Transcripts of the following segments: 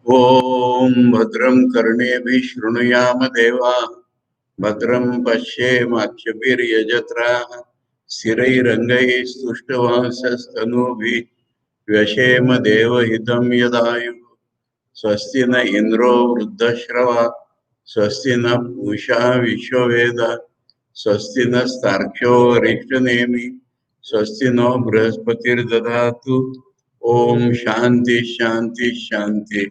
ॐ भद्रं कर्णेभिः शृणुयाम देवाः भद्रं पश्येमाक्षभिर्यजत्राः स्थिरैरङ्गैः स्तुष्टवांसस्तनूभिः व्यशेम देवहितं यदायुः स्वस्ति न इन्द्रो वृद्धश्रवा स्वस्ति न पूषा विश्ववेदा स्वस्ति नस्तार्क्ष्यो अरिष्टनेमि स्वस्ति नो बृहस्पतिर्दधातु। ओम शांति शांति शांति।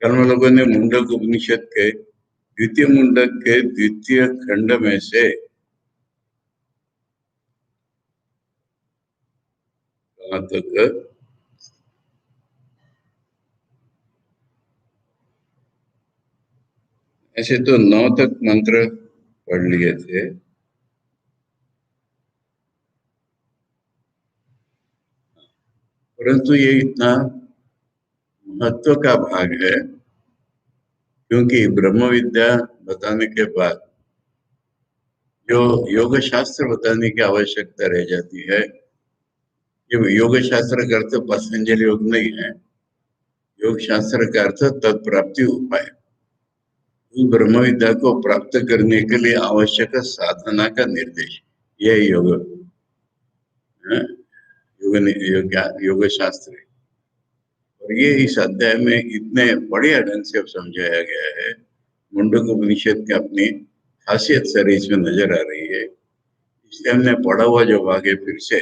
कल हम लोगों ने मुंडक उपनिषद के द्वितीय मुंडक के द्वितीय खंड में से कहाँ तक, ऐसे तो 9 तक मंत्र पढ़ लिए थे, परंतु ये इतना महत्व का भाग है क्योंकि ब्रह्म विद्या बताने के बाद जो योग शास्त्र बताने की आवश्यकता रह जाती है। ये योग शास्त्र का अर्थ पतंजलि योग नहीं है। योग शास्त्र का अर्थ तत्प्राप्ति उपाय, उस ब्रह्म विद्या को प्राप्त करने के लिए आवश्यक साधना का निर्देश, यह योग है। योग शास्त्र है। और ये इस अध्याय में इतने बढ़िया ढंग से समझाया गया है। मुंडक उपनिषद की अपनी खासियत सारी इसमें नजर आ रही है। इसलिए हमने पढ़ा हुआ जो भाग है फिर से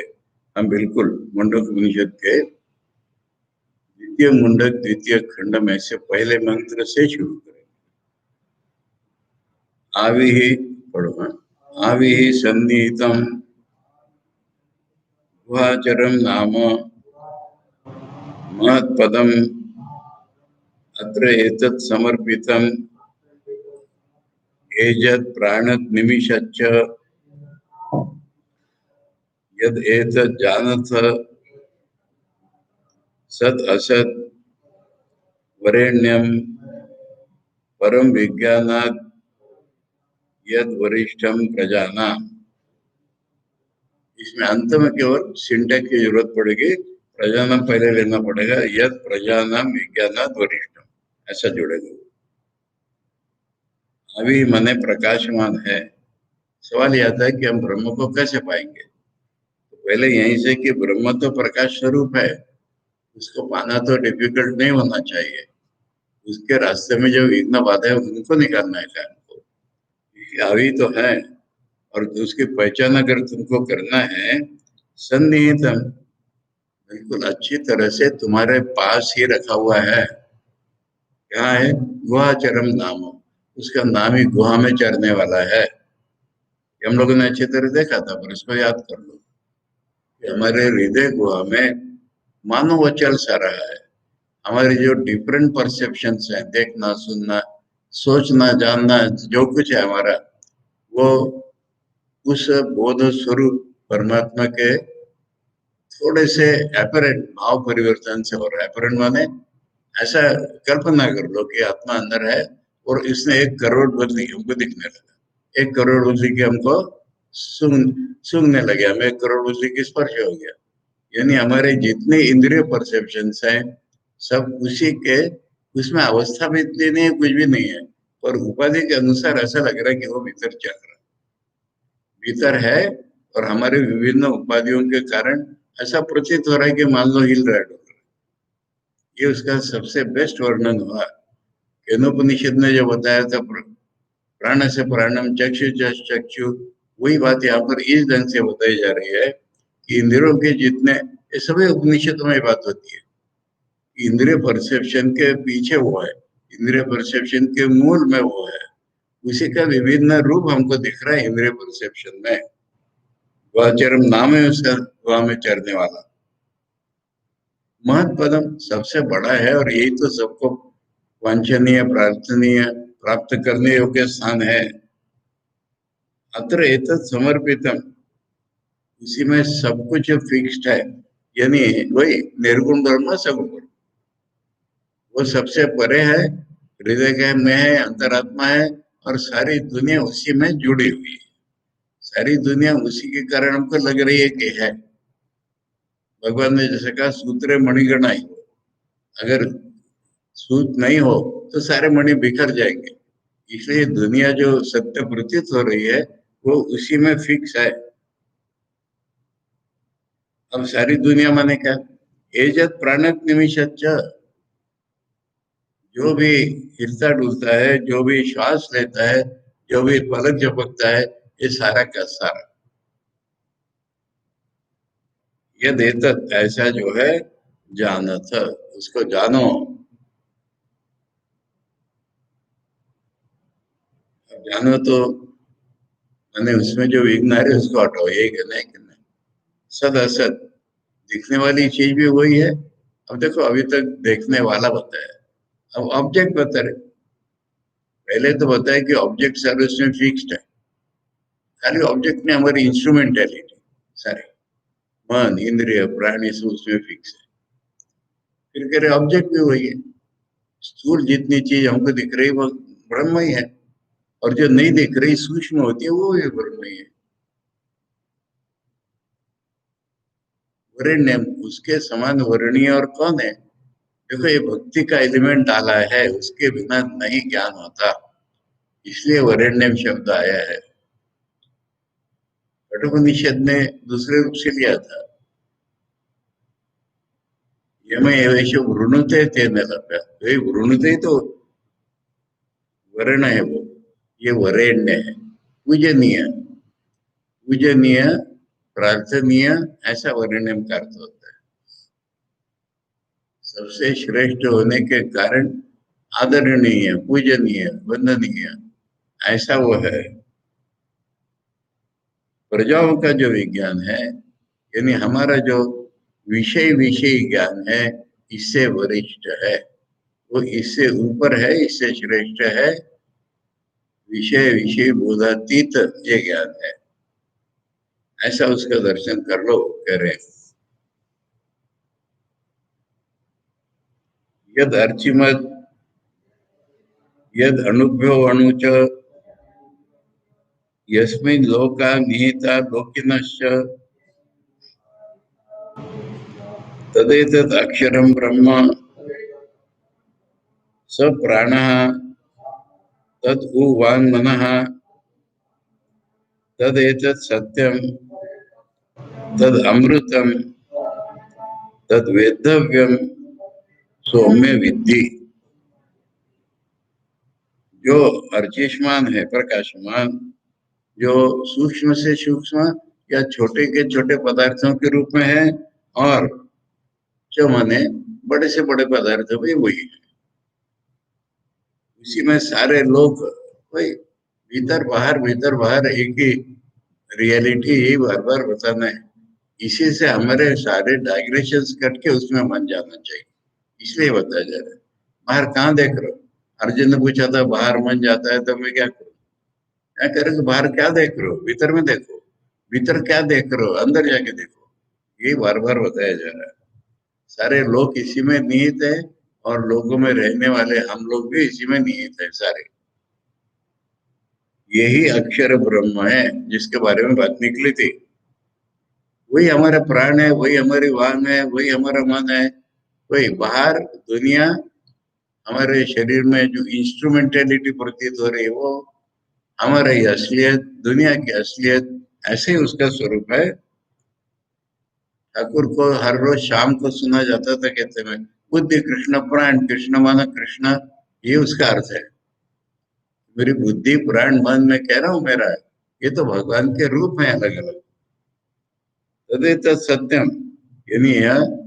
हम बिल्कुल मुंडक उपनिषद के द्वितीय मुंडक द्वितीय खंड में से पहले मंत्र से शुरू करें। आविः पढ़ो, आविः सन्निहितं गुहाचरं नाम महत्पदम् अत्र एतत् समर्पितं एजत् प्राणनिमिषच्च यद् एतत् जानथ सत् असत् वरेण्यं परम विज्ञानात् यद् वरिष्ठं प्रजानाम्। इसमें अंत में केवल सिंटैक्स की जरूरत पड़ेगी, प्रजानाम पहले लेना पड़ेगा, यद् प्रजानाम विज्ञानात् वरिष्ठम ऐसा जुड़ेगा। अभी मने प्रकाशमान है। सवाल यह आता है कि हम ब्रह्म को कैसे पाएंगे। तो पहले यहीं से कि ब्रह्म तो प्रकाश स्वरूप है, उसको पाना तो डिफिकल्ट नहीं होना चाहिए। उसके रास्ते में जो विघ्न बाधा है उनको निकालना है काम को। अभी तो है और उसकी पहचान अगर तुमको करना है, सन्निहितम बिल्कुल अच्छी तरह से तुम्हारे पास ही रखा हुआ है। क्या है? गुहाचरम नाम, उसका नाम ही गुहा में चरने वाला है। हम लोगों ने अच्छी तरह देखा था, पर इसको याद कर लो कि हमारे हृदय गुहा में मानो वो चल सा रहा है। हमारी जो डिफरेंट परसेप्शंस है, देखना सुनना सोचना जानना जो कुछ है हमारा, वो उस बोध स्वरूप परमात्मा के थोड़े से अपरेंट भाव परिवर्तन से हो रहा है। अपरेंट माने ऐसा कल्पना कर लो कि आत्मा अंदर है और इसने 1 करोड़ बदली हमको दिखने लगा। 1 करोड़ बदली के हमको सूंघने लगे, हमें 1 करोड़ बदली की स्पर्श हो गया। यानी हमारे जितने इंद्रिय परसेप्शंस हैं सब उसी के, उसमें अवस्था भी इतनी नहीं है, कुछ भी नहीं है, पर उपाधि के अनुसार ऐसा लग रहा है कि वो भीतर चल रहा है, भीतर है। और हमारे विभिन्न उपाधियों के कारण ऐसा प्रतीत हो रहा है कि मान लो हिल रहा है। ये उसका सबसे बेस्ट वर्णन हुआ। केनोपनिषद ने जो बताया था प्राण से प्राणम चक्षु चक्षु, वही बात यहाँ पर इस ढंग से बताई जा रही है कि इंद्रियों के जितने, ये सभी उपनिषदों में बात होती है। इंद्रिय परसेप्शन के पीछे वो है, इंद्रिय परसेप्शन के मूल में वो है, उसी का विभिन्न रूप हमको दिख रहा है इंद्रिय परसेप्शन में। गुहाचरम नाम है उसका, गुहा में चरने वाला। महत्पदम सबसे बड़ा है और यही तो सबको वांछनीय प्रार्थनीय प्राप्त करने योग्य स्थान है। अत्र एतत् समर्पितम, उसी में सब कुछ फिक्स्ड है। यानी वही निर्गुण ब्रह्म सगुण ब्रह्म, वो सबसे परे है, हृदय के में है, अंतरात्मा है और सारी दुनिया उसी में जुड़ी हुई है। सारी दुनिया उसी के कारण हमको लग रही है कि है। भगवान ने जैसे कहा सूत्रे मणिगणा ही, अगर सूत नहीं हो तो सारे मणि बिखर जाएंगे। इसलिए दुनिया जो सत्य प्रतीत हो रही है वो उसी में फिक्स है। अब सारी दुनिया माने क्या? एजत प्राणत निमिषच्च, जो भी हिलता डुलता है, जो भी श्वास लेता है, जो भी पलक झपकता है, ये सारा का सारा ये देता ऐसा जो है जानत, उसको जानो। अब जानो तो मैंने उसमें जो विघ्न आ रहे उसको हटाओ, ये कहना है कि नहीं। सद असत, दिखने वाली चीज भी वही है। अब देखो अभी तक देखने वाला बताया, अब ऑब्जेक्ट बता रहे। पहले तो बताया कि ऑब्जेक्ट सारे उसमें फिक्स्ड है, खाली ऑब्जेक्ट में हमारी इंस्ट्रूमेंटेलिटी सारे मन इंद्रिय प्राणी सब उसमें फिक्स है। फिर कह रहे ऑब्जेक्ट भी वही है, स्थूल जितनी चीज हमको दिख रही वो ब्रह्म ही है, और जो नहीं दिख रही सूक्ष्म होती है वो भी ब्रह्म ही है। वरेण्य, उसके समान वर्णीय और कौन है? देखो ये भक्ति का एलिमेंट डाला है, उसके बिना नहीं ज्ञान होता, इसलिए वरेण्यम शब्द आया है। कठोपनिषद ने दूसरे रूप से लिया था, यमे एवेश वृणुते तेन लभ्य, तो वृणुते तो वर्ण है वो, ये वरेण्य है। पूजनीय, पूजनीय, प्रार्थनीय, ऐसा वरेण्यम का अर्थ होता है। सबसे श्रेष्ठ होने के कारण आदरणीय, पूजनीय, वंदनीय, ऐसा वो है। प्रजाओं का जो विज्ञान है, यानी हमारा जो विषय विषय ज्ञान है, इससे वरिष्ठ है, वो इससे ऊपर है, इससे श्रेष्ठ है। विषय विषय बोधातीत ये ज्ञान है, ऐसा उसका दर्शन कर लो, कह रहे। यद अर्चिमत, यद अनुभ्यो अणुच, यस्मिन् लोका निहिता लोकिनश्च, तदेतत् अक्षरं ब्रह्म स प्राणः तद उ वाङ् मनः तदेतत् सत्यं तद अमृतम तद वेद्धव्यम सौम्य विद्धि। जो अर्चिष्मान है, प्रकाशमान, जो सूक्ष्म से सूक्ष्म या छोटे के छोटे पदार्थों के रूप में है, और जो माने बड़े से बड़े पदार्थ भी वही है। उसी में सारे लोग, वही भीतर बाहर एक ही रियलिटी, ही बार बार बताना है। इसी से हमारे सारे डाइग्रेशन कट के उसमें मन जाना चाहिए, इसलिए बताया जा रहा है। बाहर कहाँ देख रहे हो? अर्जुन ने पूछा था बाहर मन जाता है तो मैं क्या करूं? क्या करें? बाहर क्या देख रहे हो? भीतर में देखो। भीतर क्या देख रहे हो? अंदर जाके देखो। ये बार बार बताया जा रहा है। सारे लोग इसी में निहित है, और लोगों में रहने वाले हम लोग भी इसी में निहित है सारे। यही अक्षर ब्रह्म है जिसके बारे में बात निकली थी। वही हमारा प्राण है, वही हमारी वांग है, वही हमारा मन है। वही बाहर दुनिया, हमारे शरीर में जो इंस्ट्रूमेंटेलिटी प्रतीत हो रही है वो हमारा ही असलियत, दुनिया की असलियत, ऐसे ही उसका स्वरूप है। ठाकुर को हर रोज शाम को सुना जाता था कहते में, बुद्धि कृष्ण प्राण, कृष्ण माना कृष्ण, ये उसका अर्थ है। मेरी बुद्धि प्राण मन में कह रहा हूं मेरा है, ये तो भगवान के रूप है अलग अलग। तदेत सत्यम, यानी यह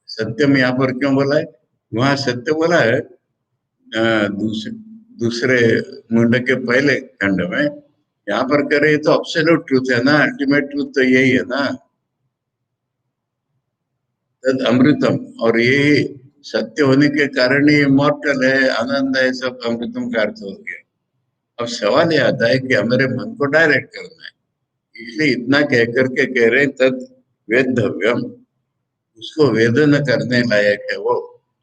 सत्यम यहाँ पर क्यों बोला है? वहां सत्य बोला है दूसरे दूसरे मुंड के पहले खंड में। यहाँ पर करे तो अब्सोल्यूट ट्रूथ है ना, अल्टीमेट ट्रूथ तो यही है ना, तद अमृतम। और ये सत्य होने के कारण ही इमॉर्टल है, आनंद है, सब अमृतम का अर्थ हो गया। अब सवाल ये आता है कि हमारे मन को डायरेक्ट करना है, इसलिए इतना कह करके कह रहे हैं तद वेद्धव्यम, उसको वेदन करने लायक है वो,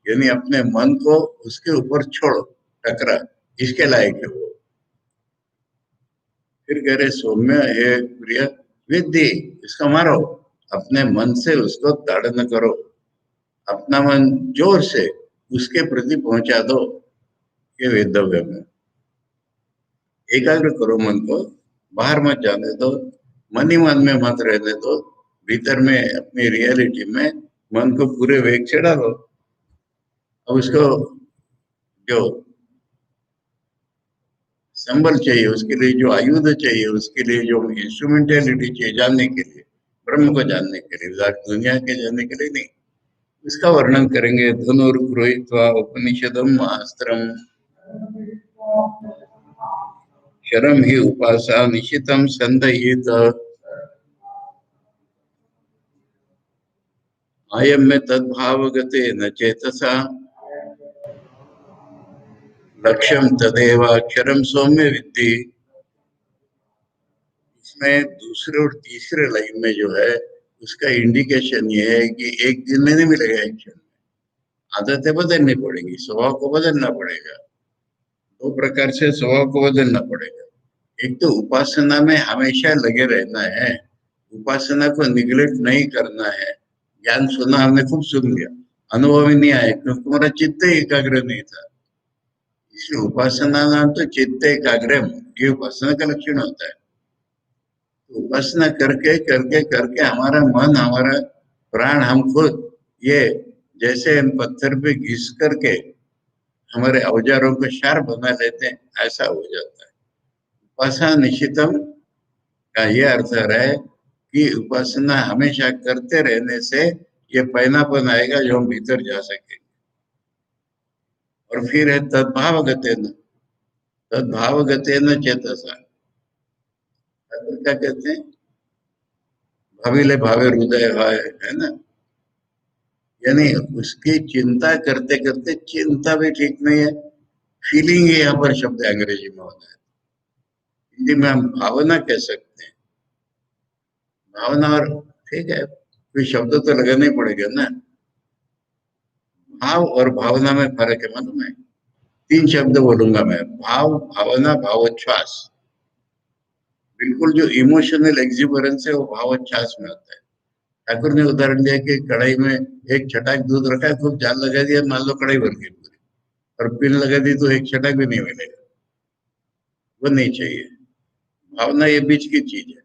यानी अपने मन को उसके ऊपर छोड़ो, टकरा, इसके लायक है वो। फिर कह रहे सौम्य है प्रिय विद्धि, इसको मारो, अपने मन से उसको ताड़न करो। अपना मन जोर से उसके प्रति पहुंचा दो, ये वेदव्य में। एकाग्र करो मन को, बाहर मत जाने दो, मन ही मन में मत रहने दो, भीतर में अपनी रियलिटी में मन को पूरे वेग से डालो। अब उसको जो संबल चाहिए, उसके लिए जो आयुध चाहिए, उसके लिए जो इंस्ट्रूमेंटेलिटी चाहिए जानने के लिए, ब्रह्म को जानने के लिए, दुनिया के जानने के लिए नहीं। इसका वर्णन करेंगे। धनुर्गृहीत्वा उपनिषदम अस्त्रम शरम ही उपासा निशितम संदयित आयम में तद्भावगते न चेतसा लक्ष्यम तदेव अक्षरम सौम्य विद्धि। इसमें दूसरे और तीसरे लाइन में जो है उसका इंडिकेशन ये है कि एक दिन में नहीं मिलेगा एक्शन, आदतें बदलनी पड़ेगी, स्वभाव को बदलना पड़ेगा। दो प्रकार से स्वभाव को बदलना पड़ेगा। एक तो उपासना में हमेशा लगे रहना है, उपासना को निग्लेक्ट नहीं करना है। ज्ञान सुना, हमने खूब सुन लिया, अनुभव ही नहीं आया क्योंकि तुम्हारा चित्त ही एकाग्र नहीं था। इसलिए उपासना नाम तो चित्त एकाग्र, ये उपासना का लक्षण होता है। तो उपासना करके करके करके हमारा मन, हमारा प्राण, हम खुद ये जैसे इन पत्थर पे घिस करके हमारे औजारों को शार्प बना लेते हैं, ऐसा हो जाता है। उपासना निश्चितम का ये अर्थ है कि उपासना हमेशा करते रहने से ये पैनापन आएगा जो हम भीतर जा सकेंगे। और फिर है तद्भावगते न चेतसा, क्या कहते हैं, भाविले भावे हृदय है ना। यानी उसकी चिंता करते करते, चिंता भी ठीक नहीं है, फीलिंग ही यहाँ पर शब्द अंग्रेजी में होता है। हिंदी में हम भावना कह सकते हैं, भावना। और ठीक है, कोई शब्द तो लगाना ही पड़ेगा ना। भाव और भावना में फर्क है। मालूम है, तीन शब्द बोलूंगा मैं, भाव, भावना, भावोच्छ्वास। बिल्कुल जो इमोशनल एक्सिबरेंस है वो भावोच्छ्वास में आता है। ठाकुर ने उदाहरण दिया कि कढ़ाई में एक छटाक दूध रखा है, खूब जाल लगा दिया, मान लो कढ़ाई भर गई पूरी, और पिन लगा दी तो एक छटाक भी नहीं मिलेगा। वो नहीं चाहिए। भावना ये बीच की चीज है।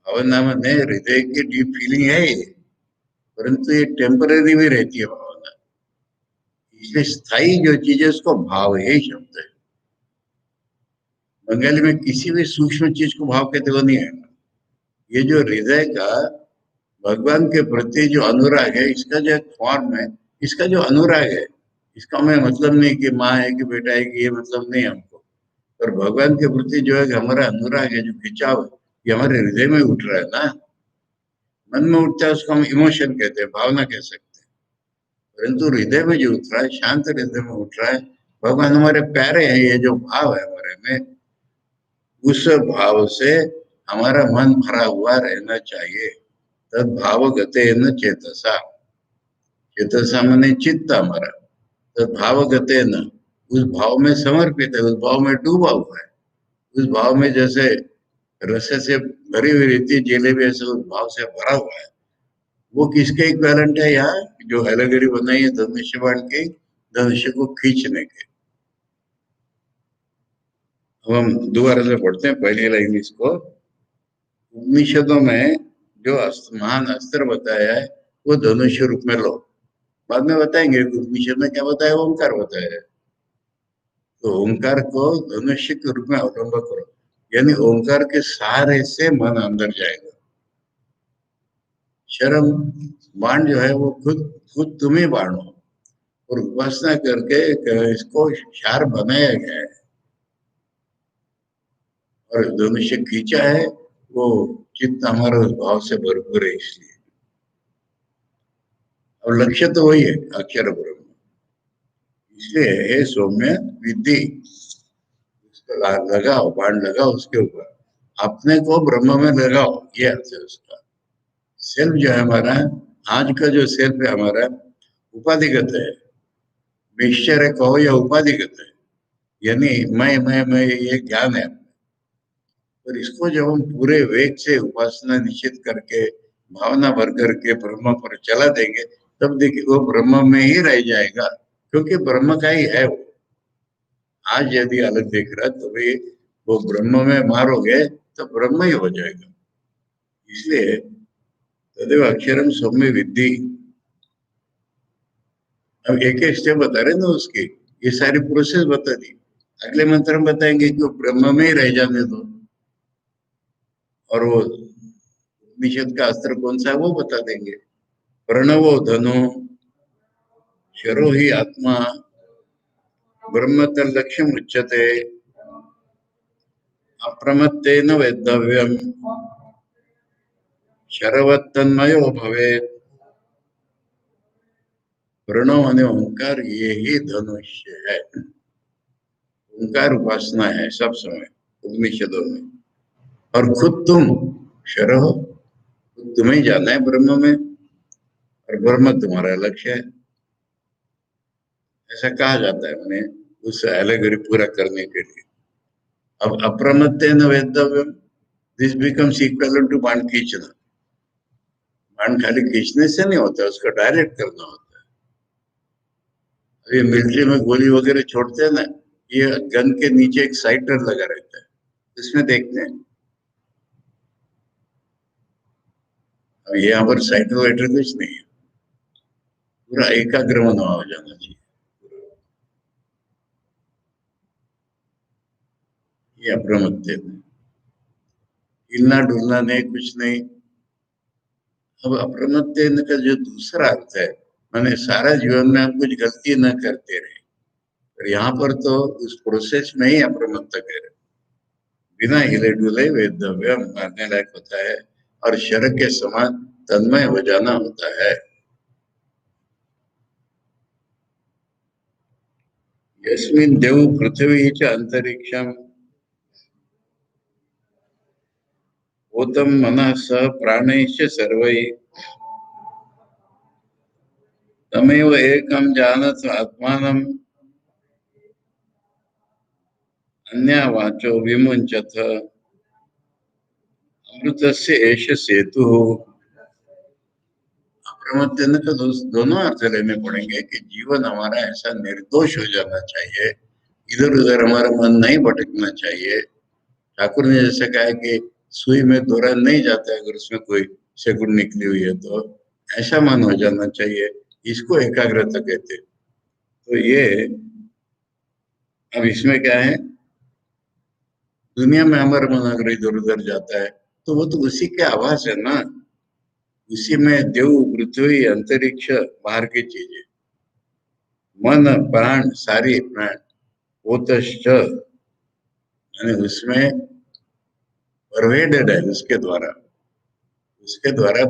भावना में हृदय की डीप फीलिंग है ये, परंतु ये टेम्पररी भी रहती है भावना। इसलिए स्थायी जो चीज है उसको भाव, यही शब्द है। बंगाली में किसी भी सूक्ष्म चीज को भाव कहते वो नहीं है। ये जो हृदय का भगवान के प्रति जो अनुराग है, इसका जो फॉर्म है, इसका जो अनुराग है, इसका मैं मतलब नहीं कि माँ है कि बेटा है कि ये मतलब नहीं हमको। पर भगवान के प्रति जो है हमारा अनुराग है, जो खिंचाव है, ये हमारे हृदय में उठ रहा है ना। मन में उठता है उसको हम इमोशन कहते हैं, भावना कह सकते हैं। परंतु हृदय में जो उठ रहा है, शांत हृदय में उठ रहा है, भगवान हमारे प्यारे हैं, ये जो भाव है हमारे में, उस भाव से हमारा मन भरा हुआ रहना चाहिए। तद भाव गते न चेतसा, चेतसा माने चित्त हमारा, तद भाव गते न, उस भाव में समर्पित है, उस भाव में डूबा हुआ है। उस भाव में जैसे रस से भरी हुई रहती है जलेबी, ऐसे उस भाव से भरा हुआ है। वो किसके इक्विवेलेंट है यहाँ, जो एलेगरी बनाई है धनुष्य बाण के, धनुष्य को खींचने के। अब हम दोबारा से पढ़ते हैं पहली लाइन इसको। उपनिषदों में जो महान अस्त्र बताया है वो धनुष्य रूप में लो। बाद में बताएंगे उपनिषद में क्या बताया, ओंकार बताया है। तो ओंकार को धनुष्य के रूप में अवलंब करो, यानी ओंकार के सहारे से मन अंदर जाएगा। शर्म बाण जो है वो खुद खुद तुम ही बाणो, और उपासना करके इसको क्षार बनाया गया है। और धनुष्य खींचा है, वो चित्त हमारा उस भाव से भरपूर है इसलिए। और लक्ष्य तो वही है, अक्षर ब्रह्म। इसलिए हे सौम्य विद्धि, लगाओ बाण, लगाओ उसके ऊपर, अपने को ब्रह्म में लगाओ, ये अर्थ है उसका। सेल्फ जो है हमारा, आज का जो सेल्फ है हमारा, उपाधिगत है। मिक्सचर है कहो या उपाधिगत है, यानी मैं ये ज्ञान है। और इसको जब हम पूरे वेग से उपासना निश्चित करके, भावना भर करके ब्रह्म पर चला देंगे, तब देखिए वो ब्रह्म में ही रह जाएगा, क्योंकि ब्रह्म का ही है वो। आज यदि अलग दिख रहा तो भी वो ब्रह्म में मारोगे तो ब्रह्म ही हो जाएगा। इसलिए तदेव अक्षरम सौम्य विद्धि। अब एक एक स्टेप बता रहे ना उसकी, ये सारी प्रोसेस बता दी। अगले मंत्र में बताएंगे कि वो ब्रह्म में ही रह जाने दो, और वो उपनिषद का अस्त्र कौन सा है वो बता देंगे। प्रणवो धनो शरो ही आत्मा ब्रह्म तल्लक्ष्यम उच्यते अप्रमत्तेन वेद्धव्यम शरवत्तन्मयो भवेत्। प्रणव माने ओंकार, ये ही धनुष्य है। ओंकार उपासना है सब समय उपनिषदों में। और खुद तुम शर हो, तुम्हें जाना है ब्रह्म में, और ब्रह्म तुम्हारा लक्ष्य है, ऐसा कहा जाता है उन्हें उस एलेगरी पूरा करने के लिए। अब अप्रमत्तेन वेद्धव्यम, दिस बिकम्स इक्विवेलेंट टू बाण खींचना। बाण खाली खींचने से नहीं होता, उसको डायरेक्ट करना होता है। ये मिलिट्री में गोली वगैरह छोड़ते हैं ना, ये गन के नीचे एक साइटर लगा रहता है, इसमें देखते हैं। अब ये यहाँ पर साइटर वाइटर कुछ नहीं है, पूरा एकाग्र मन हो जाना चाहिए। ये अप्रमत्त, हिलना डुलना नहीं, कुछ नहीं। अब अप्रमत्त का जो दूसरा अर्थ है, माने सारा जीवन में हम कुछ गलती न करते रहे, और यहाँ पर तो उस प्रोसेस में ही अप्रमत्त कह रहे, बिना हिले डुले वेदव्य मानने लायक होता है, और शर के समान तन्मय हो जाना होता है। यस्मिन् देव पृथ्वी च अंतरिक्षम भूतम मनः सह प्राणैश्च सर्वैः तमेव एकं जानत आत्मानं अन्या वाचो विमुंचथ अमृतस्य एष सेतु। अप्रमत्त का दोनों अर्थ लेने पड़ेंगे कि जीवन हमारा ऐसा निर्दोष हो जाना चाहिए, इधर उधर हमारा मन नहीं भटकना चाहिए। ठाकुर ने जैसे कहा कि सुई में दोरा नहीं जाता है अगर उसमें कोई शगुन निकली हुई है तो, ऐसा मन हो जाना चाहिए। इसको एकाग्रता कहते हैं। तो ये अब इसमें क्या है, दुनिया में हमारा मन अगर इधर उधर जाता है तो वो तो उसी के आभास है ना, उसी में देव पृथ्वी अंतरिक्ष बाहर की चीजें, मन प्राण सारी प्राण ओतश्च, यानी उसमें परवेडेड है, उसके द्वारा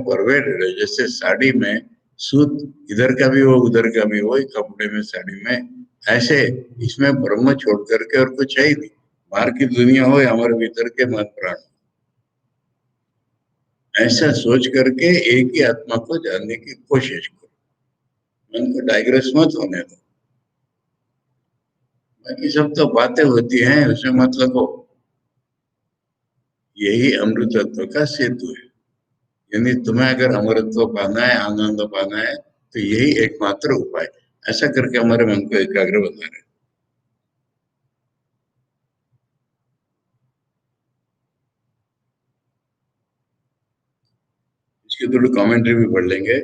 परवेडेड है। जैसे साड़ी में सूत इधर का भी हो उधर का भी हो, कपड़े में साड़ी में, ऐसे इसमें ब्रह्म छोड़ करके और कुछ है ही नहीं। बाहर की दुनिया हो या हमारे भीतर के मन प्राण, ऐसा सोच करके एक ही आत्मा को जानने की कोशिश करो। मन को डाइग्रेस मत होने दो, बाकी सब तो बातें होती हैं, उसमें मत लगो। यही अमृतत्व का सेतु है। यानी तुम्हें अगर अमरत्व पाना है, आनंद पाना है, तो यही एकमात्र उपाय। ऐसा करके हमारे मन को एकाग्र बना रहे। इसकी थोड़ी कमेंट्री भी पढ़ लेंगे।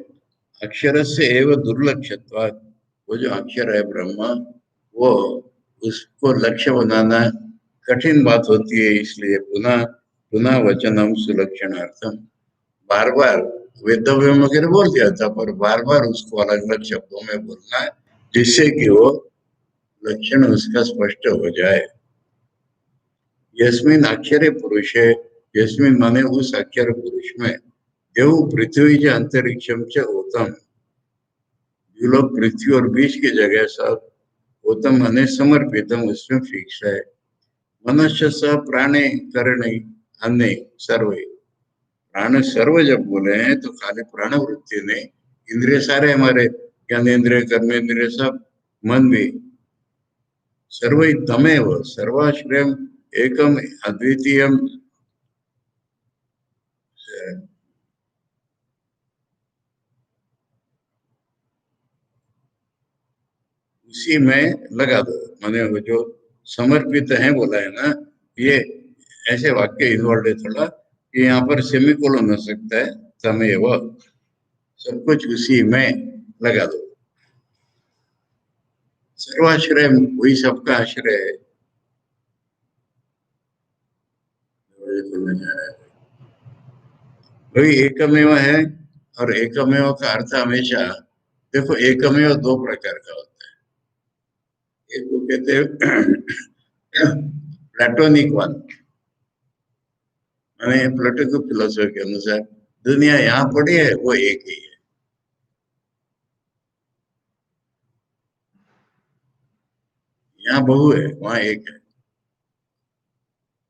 अक्षर से एवं दुर्लक्ष्यत्वात्, वो जो अक्षर है ब्रह्म, वो उसको लक्ष्य बनाना कठिन बात होती है, इसलिए पुनः पुनः वचनम सुलक्षणार्थम, बार बार वेदव्य वगैरह बोल दिया था, पर बार बार उसको अलग अलग शब्दों में बोलना है, जिससे कि वो लक्षण उसका स्पष्ट हो जाए। यस्मिन अक्षरे पुरुषे, यस्मिन माने उस अक्षर पुरुष में, देव पृथ्वी के अंतरिक्षम च उत्तम, जो लोग पृथ्वी और बीच की जगह सब उत्तम माने समर्पितम, उसमें फिक्स है। मनुष्य स प्राणे करणे अन्य सर्वे, प्राण सर्व जब बोले हैं तो खाली प्राण वृत्ति नहीं, इंद्रिय सारे हमारे, ज्ञानेन्द्रिय कर्मेंद्रिय सब, मन भी, सर्व तमेव सर्वाश्रयम एकम अद्वितीयम, उसी में लगा दो। माने वो जो समर्पित है बोला है ना, ये ऐसे वाक्य इन्वॉल्व है थोड़ा कि यहाँ पर सेमीकोलन हो सकता है, तमेव, सब कुछ उसी में लगा दो। सर्वाश्रय, वही सबका आश्रय है। वही एकमेव है। और एकमेव का अर्थ हमेशा, देखो एकमेव दो प्रकार का होता है। एक को कहते हैं प्लेटोनिक वन, मैंने प्लेटो की फिलोसफी के अनुसार दुनिया यहाँ पड़ी है वो एक ही है। यहाँ बहु है, वहां एक है।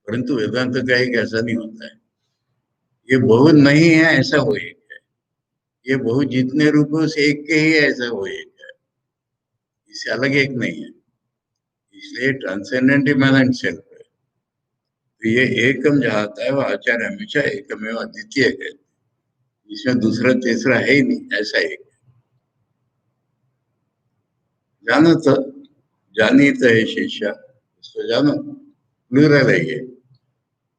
परंतु वेदांत का एक ऐसा नहीं होता है, ये बहु नहीं है ऐसा वो एक है। ये बहु जितने रूपों से एक के ही है ऐसा वो एक है, इससे अलग एक नहीं है। इसलिए ट्रांसेंडेंट इमैनेंट सेल्फ है। तो ये एकम जहाँ आता है वो आचार्य हमेशा एकमेव अद्वितीय है, इसमें दूसरा तीसरा है ही नहीं, ऐसा एक। जानो तो, जानी तो है शिष्य, उसको जानो, प्लूरल है ये।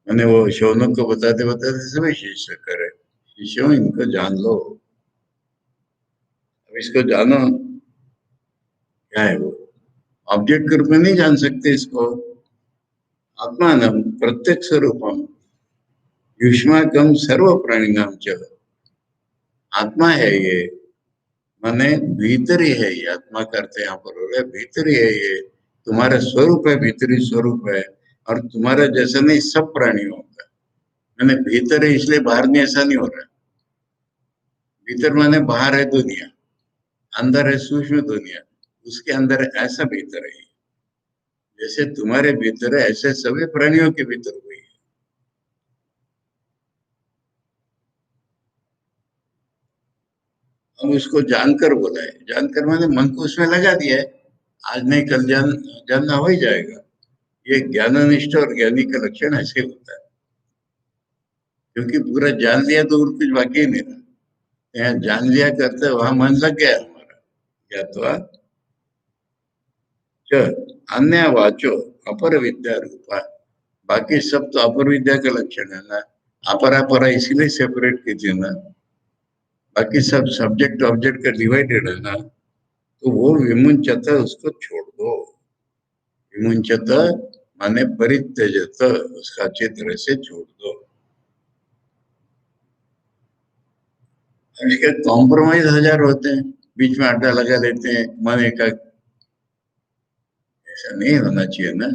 मैंने वो शौनक को बताते बताते सभी शिष्य करे, शिष्यों इनको जान लो। अब इसको जानो, क्या है वो, ऑब्जेक्ट के रूप में नहीं जान सकते इसको। आत्मानम प्रत्यक्ष स्वरूपम युष्माकम सर्व प्राणिनाम च, आत्मा है ये, माने भीतर ही है ये। आत्मा करते यहाँ पर हो रहा है, भीतर ही है ये, तुम्हारा स्वरूप है, भीतरी स्वरूप है। और तुम्हारा जैसा नहीं सब प्राणियों का, मैंने भीतर है इसलिए बाहर नहीं, ऐसा नहीं हो रहा है। भीतर माने बाहर है दुनिया, अंदर है सूक्ष्म दुनिया, उसके अंदर है, ऐसा भीतर है। जैसे तुम्हारे भीतर है ऐसे सभी प्राणियों के भीतर हुई है। हम उसको जानकर बोला है, जानकर मैंने मन को उसमें लगा दिया है। आज नहीं कल जानना हो ही जाएगा। ये ज्ञाननिष्ठ और ज्ञानी का लक्षण ऐसे होता है, क्योंकि पूरा जान लिया तो और कुछ बाकी ही नहीं रहा। यहाँ जान लिया करते वहां मन लग गया हमारा, या तो च अन्य वाचो अपर विद्या रूपा, बाकी सब तो अपर विद्या का लक्षण है ना। अपरा परा इसीलिए सेपरेट कीजिए ना, बाकी सब सब्जेक्ट ऑब्जेक्ट का डिवाइडेड है ना। तो वो विमुंचत, उसको छोड़ दो। विमुंचत माने परित्यजत, उसका अच्छी तरह से छोड़ दो। इसके कॉम्प्रोमाइज हजार होते हैं, बीच में अड्डा लगा देते हैं माने का, ऐसा नहीं होना चाहिए ना।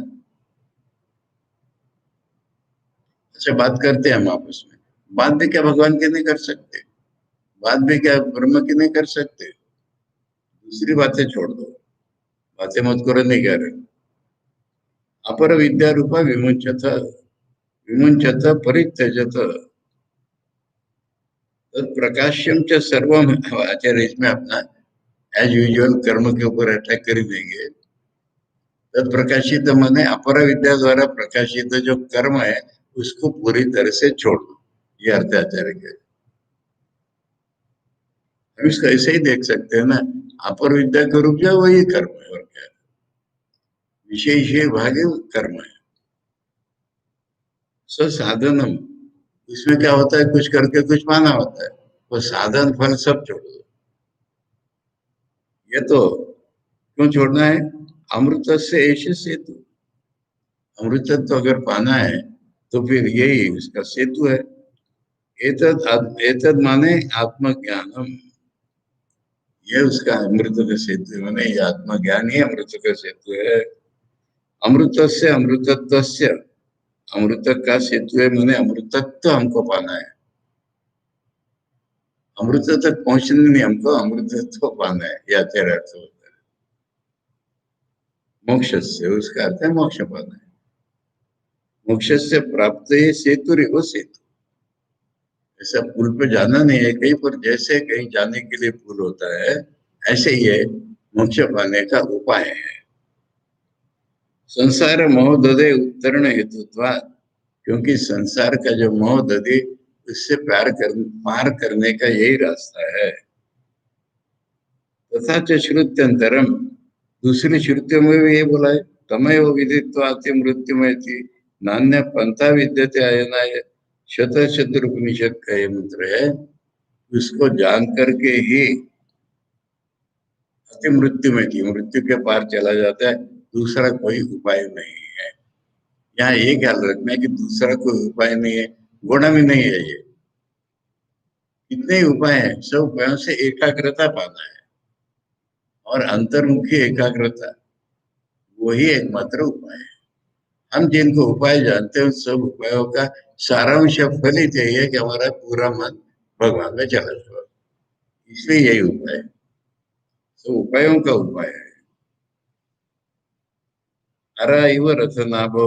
अच्छा बात करते हैं हम आपस में, बात भी क्या भगवान की नहीं कर सकते, बात भी क्या ब्रह्म की नहीं कर सकते। दूसरी बातें छोड़ दो, बातें मत करो, नहीं कह रहे। अपर विद्या रूपा विमुंचत, विमुंचत परित्यजत प्रकाश्यम च सर्वम। आचार्य इसमें अपना एज यूजुअल कर्म के ऊपर अटैक कर ही देंगे। तद प्रकाशित माने अपर विद्या द्वारा प्रकाशित जो कर्म है उसको पूरी तरह से छोड़ दो, ये अर्थ आचार्य के। हम इसको ऐसे ही देख सकते हैं ना, अपर विद्या का रूप जो वही कर्म है, और क्या विशेष भाग है, कर्म है। साधनम, इसमें क्या होता है, कुछ करके कुछ पाना होता है, वो साधन फल सब छोड़ दो। ये तो क्यों छोड़ना है, अमृत से ऐसे सेतु, अमृतत्व अगर पाना है तो फिर यही उसका सेतु है। एतद एतद माने आत्मज्ञानम, ये उसका अमृत का सेतु है, माने ये आत्मज्ञान ही अमृत का सेतु है। अमृत से अमृतत्व से, अमृत का सेतु है माने अमृतत्व हमको पाना है। अमृत तक पहुंचने नहीं, हमको अमृतत्व पाना है, या तेरा अर्थ होता है मोक्ष से, उसका अर्थ है मोक्ष पाना है। मोक्ष से प्राप्त ये सेतु रे, वो सेतु, ऐसा पुल पे जाना नहीं है कहीं पर, जैसे कहीं जाने के लिए पुल होता है ऐसे ही है मोक्ष पाने का उपाय है। संसार मोह दधे उत्तरण हेतुत्वा, क्योंकि संसार का जो मोह दधे, उससे पार करने का यही रास्ता है। तथा च श्रुत्यंतरम, दूसरी श्रुतियों में भी ये बोला है, तमेव विदित्वाति मृत्युमय थी, नान्य पंथा विद्यते अयनाय, शत शत्रुपनिषद का ये मंत्र है। उसको जान करके ही अति मृत्यु में थी, मृत्यु के पार चला जाता है, दूसरा कोई उपाय नहीं है। यहाँ ये ख्याल रखना है कि दूसरा कोई उपाय नहीं है, गुण भी नहीं है। ये कितने ही उपाय है, सब उपायों से एकाग्रता पाना है, और अंतर्मुखी एकाग्रता वही एकमात्र उपाय है। हम जिनको उपाय जानते हैं, उन सब उपायों का सारांश फल ही चाहिए कि हमारा पूरा मन भगवान में चला जाए, इसलिए यही उपाय है, सब उपायों का उपाय है। अरा इव रथनाभौ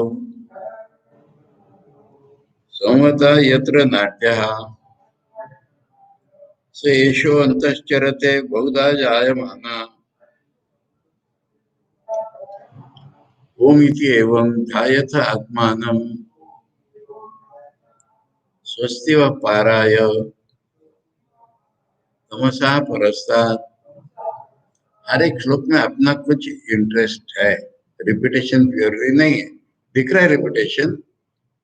संवता यत्र नाट्यः, स एषो अन्तश्चरते बहुधा जायमाना, ओम इति एवं ध्यायथ आत्मानं स्वस्ति व पाराय तमसा परस्तात्। हर एक श्लोक में अपना कुछ इंटरेस्ट है, रिपीटेशन प्योरली नहीं है, दिख रहा है रिपीटेशन,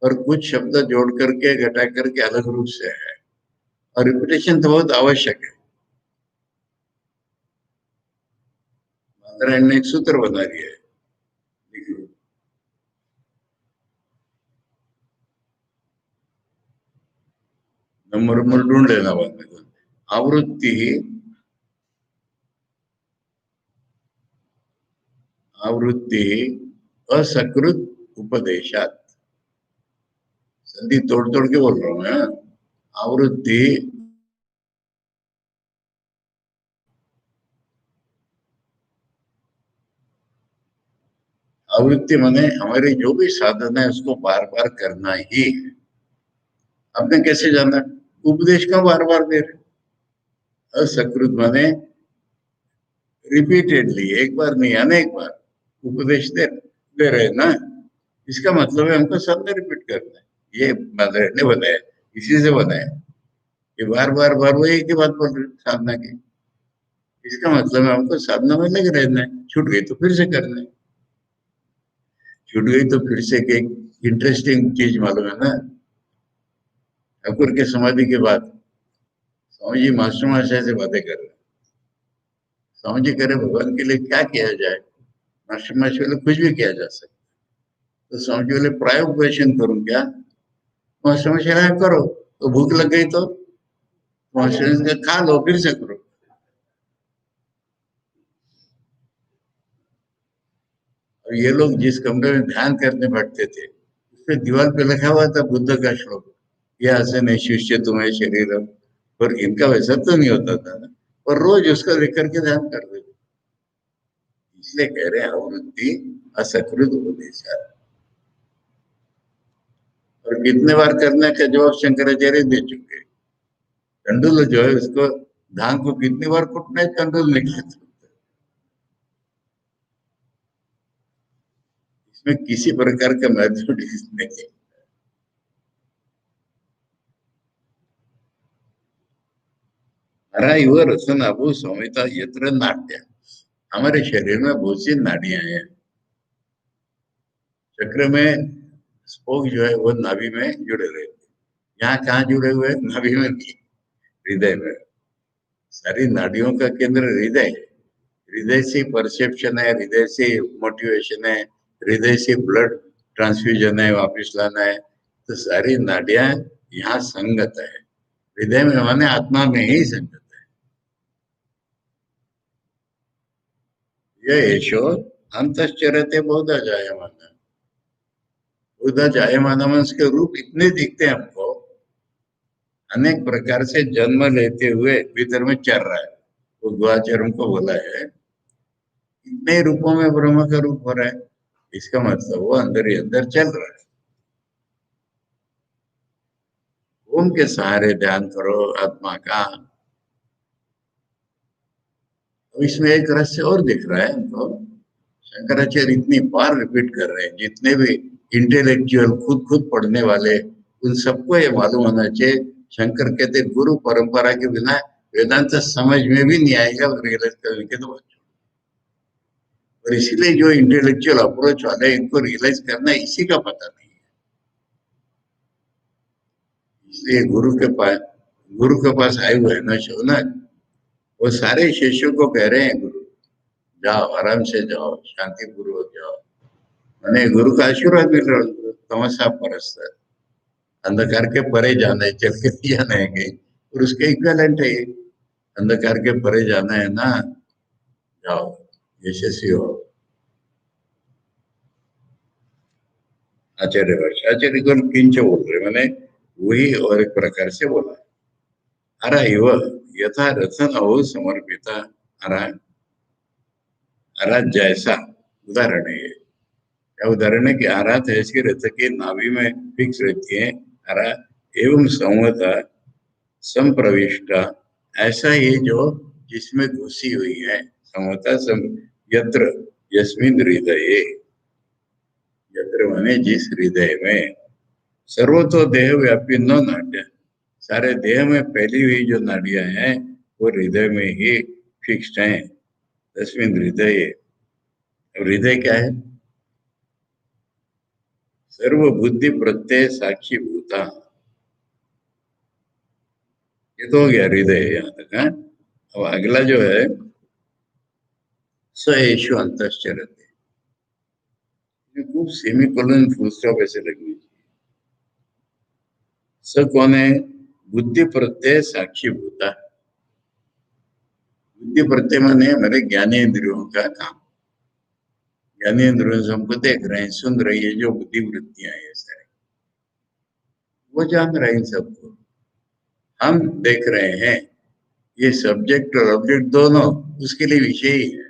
और कुछ शब्द जोड़ करके घटा करके अलग रूप से है, और रिपीटेशन तो बहुत आवश्यक है। मातारायण ने एक सूत्र बना दिया है, नंबर नंबर ढूंढ लेना बाद में। आवृत्ति आवृत्ति असकृत उपदेशात, संधि तोड़ तोड़ के बोल रहा हूँ मैं। आवृत्ति आवृत्ति माने हमारी जो भी साधना है उसको बार बार करना ही है। आपने कैसे जाना? उपदेश का बार बार दे रहे। असकृत माने रिपीटेडली, एक बार नहीं अनेक बार उपदेश दे रहे ना, इसका मतलब है हमको साधना रिपीट करना है। ये मातारायण ने बताया, इसी से बनाया कि बार बार वही की बात बोल रहे साधना की। इसका मतलब है हमको साधना में लगे रहना है, छूट गई तो फिर से करना है, छूट गई तो फिर से। एक इंटरेस्टिंग चीज मालूम है ना, ठाकुर के समाधि के बाद स्वामी जी मास्टर महाशय से बातें कर रहे। स्वामी जी कह रहे भगवान के लिए क्या किया जाए? मास्टर महाशय बोले कुछ भी किया जा सकता। तो स्वामी जी बोले प्रायोपवेशन करूं क्या? मास्टर महाशय करो। तो भूख लग गई तो मास्टर ने खा लो फिर से करो। और ये लोग जिस कमरे में ध्यान करने बैठते थे, उसपे दीवार पे लिखा हुआ था बुद्ध का श्लोक, यह से नहीं शिष्य तुम्हें शरीर, पर इनका वैसा तो नहीं होता था ना, और रोज उसका लिख करके ध्यान करते थे। इसलिए कह रहे हैं आवृत्ति असकृत उपदेश। और कितने बार करने का जवाब शंकराचार्य दे चुके। टंडुल जो है उसको, धान को कितनी बार कुटना है, टंडुल निकले। इसमें किसी प्रकार का मैथमेटिक्स नहीं। हरा युवा रसन अभु संहिता यत्र नाट्य, हमारे शरीर में बहुत सी नाड़ियां हैं। चक्र में स्पोक जो है वो नाभि में जुड़े रहते हैं। यहाँ कहाँ जुड़े हुए? नाभि में नहीं, हृदय में। सारी नाड़ियों का केंद्र हृदय है। हृदय से परसेप्शन है, हृदय से मोटिवेशन है, हृदय से ब्लड ट्रांसफ्यूजन है, वापिस लाना है। तो सारी नाड़ियां यहाँ संगत है, हृदय में माने आत्मा में ही संगत है। ये यशो अंतश्चरते बहुधा जायमान, बहुधा जायमान उसके रूप इतने दिखते हैं हमको, अनेक प्रकार से जन्म लेते हुए भीतर में चल रहा है। वो द्वाचरम को बोला है, इतने रूपों में ब्रह्म का रूप हो रहा है, इसका मतलब वो अंदर ही अंदर चल रहा है। ओम के सहारे ध्यान करो आत्मा का। तो इसमें एक रहस्य और दिख रहा है हमको। शंकराचार्य इतनी बार रिपीट कर रहे हैं, जितने भी इंटेलेक्चुअल खुद खुद पढ़ने वाले, उन सबको ये मालूम होना चाहिए। शंकर कहते गुरु परंपरा के बिना वेदांत समझ में भी नहीं आएगा, और रियलाइज करने के तो और इसीलिए जो इंटेलेक्चुअल अप्रोच वाले हैं, इनको रियलाइज करना इसी का पता नहीं है। इसलिए गुरु के पास आए हुए हैं ना शौनक, वो सारे शिष्यों को कह रहे हैं, गुरु जाओ, आराम से जाओ, शांति पूर्वक जाओ। मैंने गुरु का आशीर्वाद मिल रहा है, तमसा परस्त, अंधकार के परे जाना है, चल के जाना है कहीं, और उसके इक्वलेंट है ये, अंधकार के परे जाना है ना, जाओ, यशस्वी हो। आचार्य को किंच बोल रहे, मैंने वही और एक प्रकार से बोला। अरा इव यथा रथन अहो समर्पिता, अरा, अरा जैसा उदाहरण है ये। क्या उदाहरण है कि आरात ऐसी रथ के नाभि में फिक्स रहती है, आरा एवं संवता संप्रविष्टा, ऐसा ही जो जिसमें घुसी हुई है, संवता सम, यत्र यस्मिन हृदये, यत्र माने जिस हृदय में, सर्वतो देह व्यापी न नाट्य, सारे देह में फैली हुई जो नाड़ियां हैं वो हृदय में ही फिक्स्ड हैं। तस्मिन हृदय, हृदय क्या है? सर्वबुद्धि प्रत्यय साक्षी भूता, ये तो हो गया हृदय यहाँ तक है। अब अगला जो है, स एषु अंतश्चरते, खूब सेमीकोलन फुल स्टॉप ऐसे लगनी चाहिए। स कौन है? बुद्धि प्रत्यय साक्षी भूता। बुद्धि प्रत्यय माने हमारे ज्ञानेन्द्रियों का काम, ज्ञानेन्द्रियों से हमको देख रहे हैं, सुन रहे हैं, जो बुद्धि वृत्तियां है सारी, वो जान रहे हैं इन सबको, हम देख रहे हैं। ये सब्जेक्ट और ऑब्जेक्ट दोनों उसके लिए विषय ही है।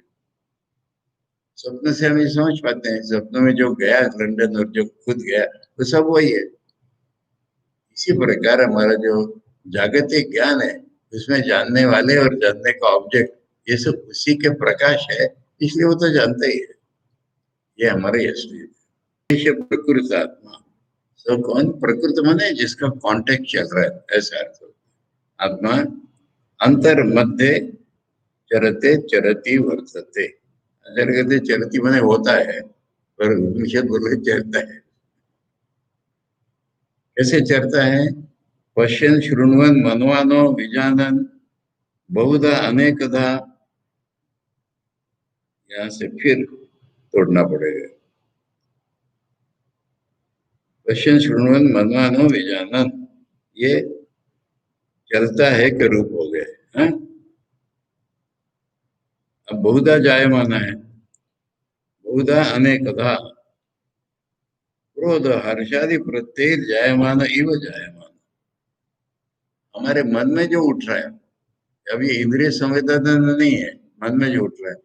स्वप्न से हम ये समझ पाते हैं, स्वप्न में जो गया लंदन और जो खुद गया वो सब वही है। इसी प्रकार हमारा जो जागतिक ज्ञान है, उसमें जानने वाले और जानने का ऑब्जेक्ट ये सब उसी के प्रकाश है, इसलिए वो तो जानते ही है। ये हमारे असली प्रकृत आत्मा। तो कौन? प्रकृत माने जिसका कॉन्टेक्ट चल रहा है, ऐसा अर्थ होता है। आत्मा अंतर मध्य चरते चरती वर्तते, अगर कहते चरती माने होता है, पर उपनिषद बोले चरता है। कैसे चरता है? पश्यन शृण्वन मनवानो विजानन बहुधा अनेकधा, यहाँ से फिर तोड़ना पड़ेगा। पश्यन शृण्वन मनवानो विजानन, ये चलता है के रूप हो गए, हाँ? अब बहुधा जायमाना है, बहुधा अनेकधा, क्रोध हर्षादि प्रत्यय जायमान इव जायमान, हमारे मन में जो उठ रहा है, अभी इंद्रिय संवेदना नहीं है, मन में जो उठ रहा है,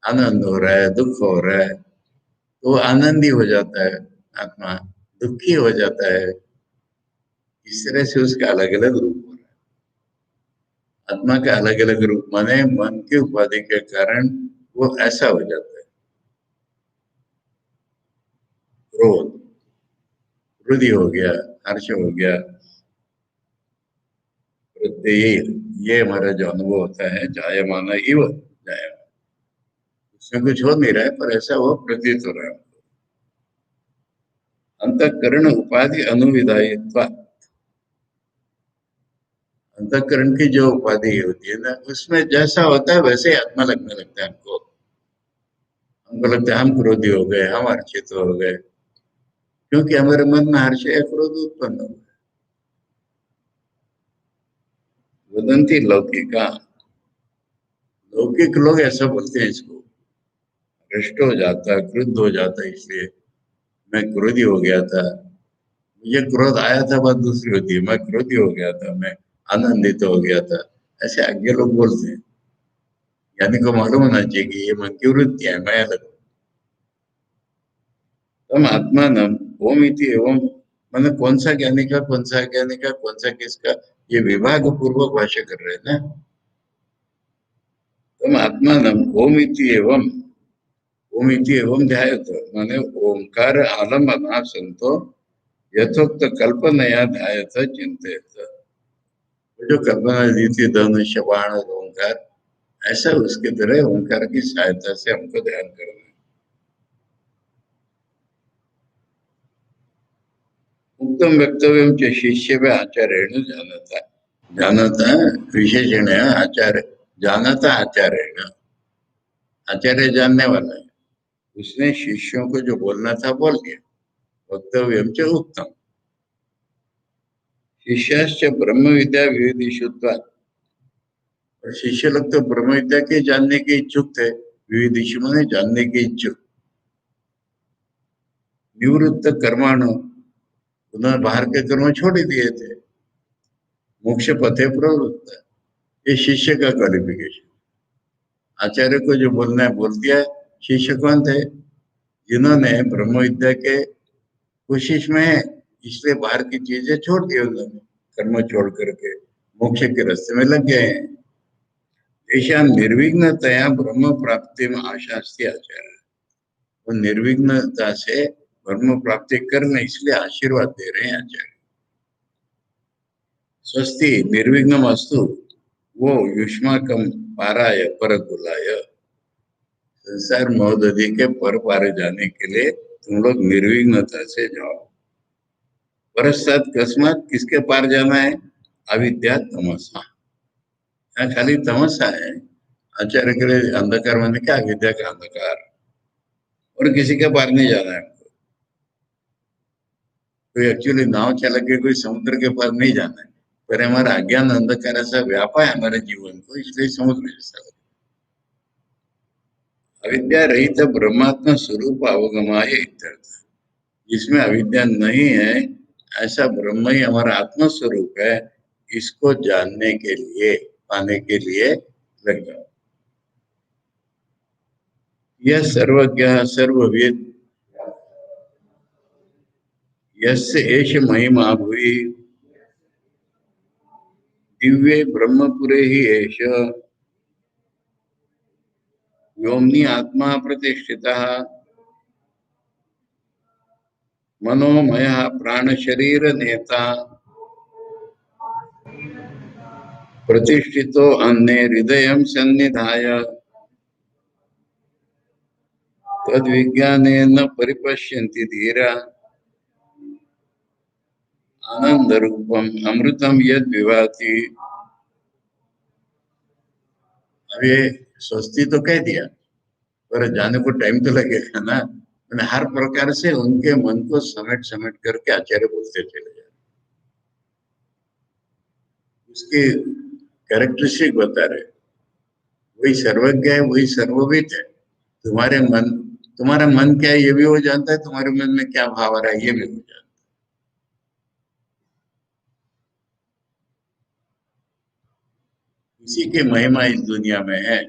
आनंद हो रहा है, दुख हो रहा है, तो आनंदी हो जाता है आत्मा, दुखी हो जाता है। इस तरह से उसका अलग अलग रूप हो रहा है। आत्मा का अलग अलग रूप माने मन की उपाधि के कारण वो ऐसा हो जाता है। क्रोध, क्रोधी हो गया, हर्ष हो गया, प्रत्यय, ये हमारा जो अनुभव होता है, जायमान इव जायमान, उसमें कुछ हो नहीं रहा है पर ऐसा वो प्रतीत हो रहा है। अंतःकरण उपाधि अनुविधायित्व, अंतःकरण की जो उपाधि होती है ना, उसमें जैसा होता है वैसे ही आत्मा लगने लगता है हमको। हमको लगता है हम क्रोधी हो गए, हम हर्षित हो गए, क्योंकि हमारे मन में हर्ष या क्रोध उत्पन्न हो गया। वदंती लौकिका, लौकिक लोग ऐसा बोलते हैं इसको, भ्रष्ट हो जाता है, क्रुद्ध हो जाता है, इसलिए मैं क्रोधी हो गया था, मुझे क्रोध आया था, बात दूसरी होती है, मैं क्रोधी हो गया था, मैं आनंदित हो गया था, ऐसे आगे लोग बोलते हैं। ज्ञानी को मालूम होना चाहिए कि ये मन की वृत्ति है, मैं अलग। तम आत्मा नम ओम इति एवं, मतलब कौन सा ज्ञानी का, कौन सा ज्ञानी का, कौन सा किसका, ये विभाग पूर्वक भाष्य कर रहे हैं ना। तम आत्मा नम ओम इति एवं, ओम इति एवं ध्यायत, माने ओंकार आलम्बना संतो यथोक्त कल्पनया ध्यायत चिंतित, जो कल्पना दी थी धनुष्य बाण और ओंकार, ऐसा उसके तरह ओंकार की सहायता से हमको ध्यान करना है। उत्तम वक्तव्य च शिष्य में आचार्य जानता, जानता विशेषण है आचार्य, जानता आचार्य, आचार्य जानने वाला है, उसने शिष्यों को जो बोलना था बोल दिया। वक्तव्य च उत्तम, शिष्याश्च ब्रह्म विद्या विविधिषुत्वात्, और शिष्य लोग तो ब्रह्म विद्या के जानने के इच्छुक थे, विविधिषु माने जानने के इच्छुक। निवृत्त कर्माणु, उन्होंने बाहर के कर्म छोड़ ही दिए थे, मोक्ष पथे प्रवृत्त, ये शिष्य का क्वालिफिकेशन। आचार्य को जो बोलना है बोल दिया। शिष्य कौन थे? जिन्होंने ब्रह्म विद्या के कोशिश में है, इसलिए बाहर की चीजें छोड़ दी उन्होंने, कर्म छोड़ करके मोक्ष के रास्ते में लग गए हैं। ऐसा निर्विघ्नतया ब्रह्म प्राप्ति में आशास्ती आचार्य, वो निर्विघ्नता से ब्रह्म प्राप्ति करने इसलिए आशीर्वाद दे रहे हैं आचार्य। स्वस्ति निर्विघ्नम अस्तु, वो युष्माकम पाराय पर गुलाय, संसार महोदधि के पर पारे जाने के लिए तुम लोग निर्विघ्नता से जाओ। परस्तात् कस्मात, किसके पार जाना है? अविद्या तमसा, यहाँ खाली तमसा है। आचार्य के लिए अंधकार माने क्या? अविद्या का अंधकार, और किसी के पार नहीं जाना है हमको। कोई एक्चुअली नाव चला के कोई समुद्र के पार नहीं जाना है, पर हमारा अज्ञान अंधकार ऐसा व्यापा है हमारे जीवन को, इसलिए समुद्र जैसा। अविद्या रहित ब्रह्मात्म स्वरूप अवगमाय इत्यर्थ, जिसमें अविद्या नहीं है ऐसा ब्रह्म ही हमारा आत्म स्वरूप है, इसको जानने के लिए, पाने के लिए लग जाओ। यह सर्वज्ञ सर्वविद यस्य एष महिमा भूयि, दिव्ये ब्रह्मपुरे ही एष व्योम्नि आत्मा प्रतिष्ठितः, मनोमय प्राण शरीर नेता, प्रतिष्ठितो अन्ने हृदय सन्निधाय, तद विज्ञानेन परिपश्यन्ति धीरा, आनंद रूपम अमृतम यद विभाति। अब ये स्वस्ति तो कह दिया, पर जाने को टाइम तो लगेगा ना। मैंने हर प्रकार से उनके मन को समेट समेट करके आचार्य बोलते चले जाए, उसके कैरेक्टरिस्टिक बता रहे। वही सर्वज्ञ है, वही सर्वविद है। तुम्हारा मन क्या है ये भी वो जानता है, तुम्हारे मन में क्या भाव आ रहा है ये भी वो जानता है। उसी की महिमा इस दुनिया में है,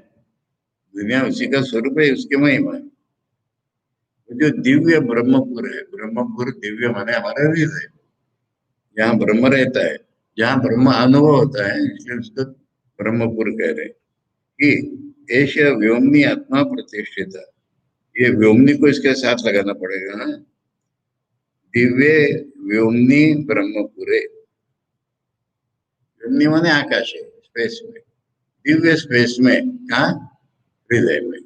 दुनिया उसी का स्वरूप है, उसकी महिमा है। जो दिव्य ब्रह्मपुर है, ब्रह्मपुर दिव्य माने हमारा हृदय, जहाँ ब्रह्म रहता है, जहाँ ब्रह्म अनुभव होता है, इसलिए उसको ब्रह्मपुर कह रहे हैं। कि एश व्योमनी आत्मा प्रतिष्ठित, ये व्योमनी को इसके साथ लगाना पड़ेगा ना। दिव्य व्योमनी ब्रह्मपुरे, व्योमनी माने आकाश है, स्पेस में, दिव्य स्पेस में, कहा? हृदय में।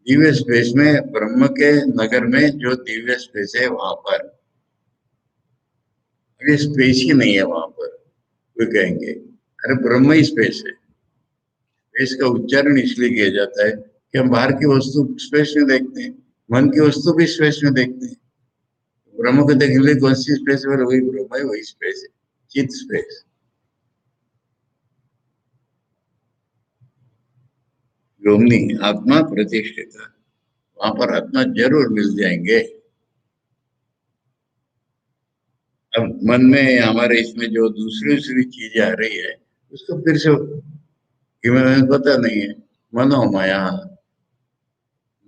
दिव्य स्पेस में, ब्रह्म के नगर में जो दिव्य स्पेस है वहां पर, अभी स्पेस ही नहीं है वहां पर, कोई कहेंगे अरे ब्रह्म ही स्पेस है। स्पेस का उच्चारण इसलिए किया जाता है कि हम बाहर की वस्तु स्पेस में देखते हैं, मन की वस्तु भी स्पेस में देखते हैं। ब्रह्म को देखने के लिए कौन सी स्पेस है? वही ब्रह्म है, वही स्पेस है, चित स्पेस। व्योमनी आत्मा प्रतिष्ठित, वहां पर आत्मा जरूर मिल जाएंगे। अब मन में हमारे इसमें जो दूसरी दूसरी चीजें आ रही है, उसको फिर से हमें पता नहीं है। मनोमाया,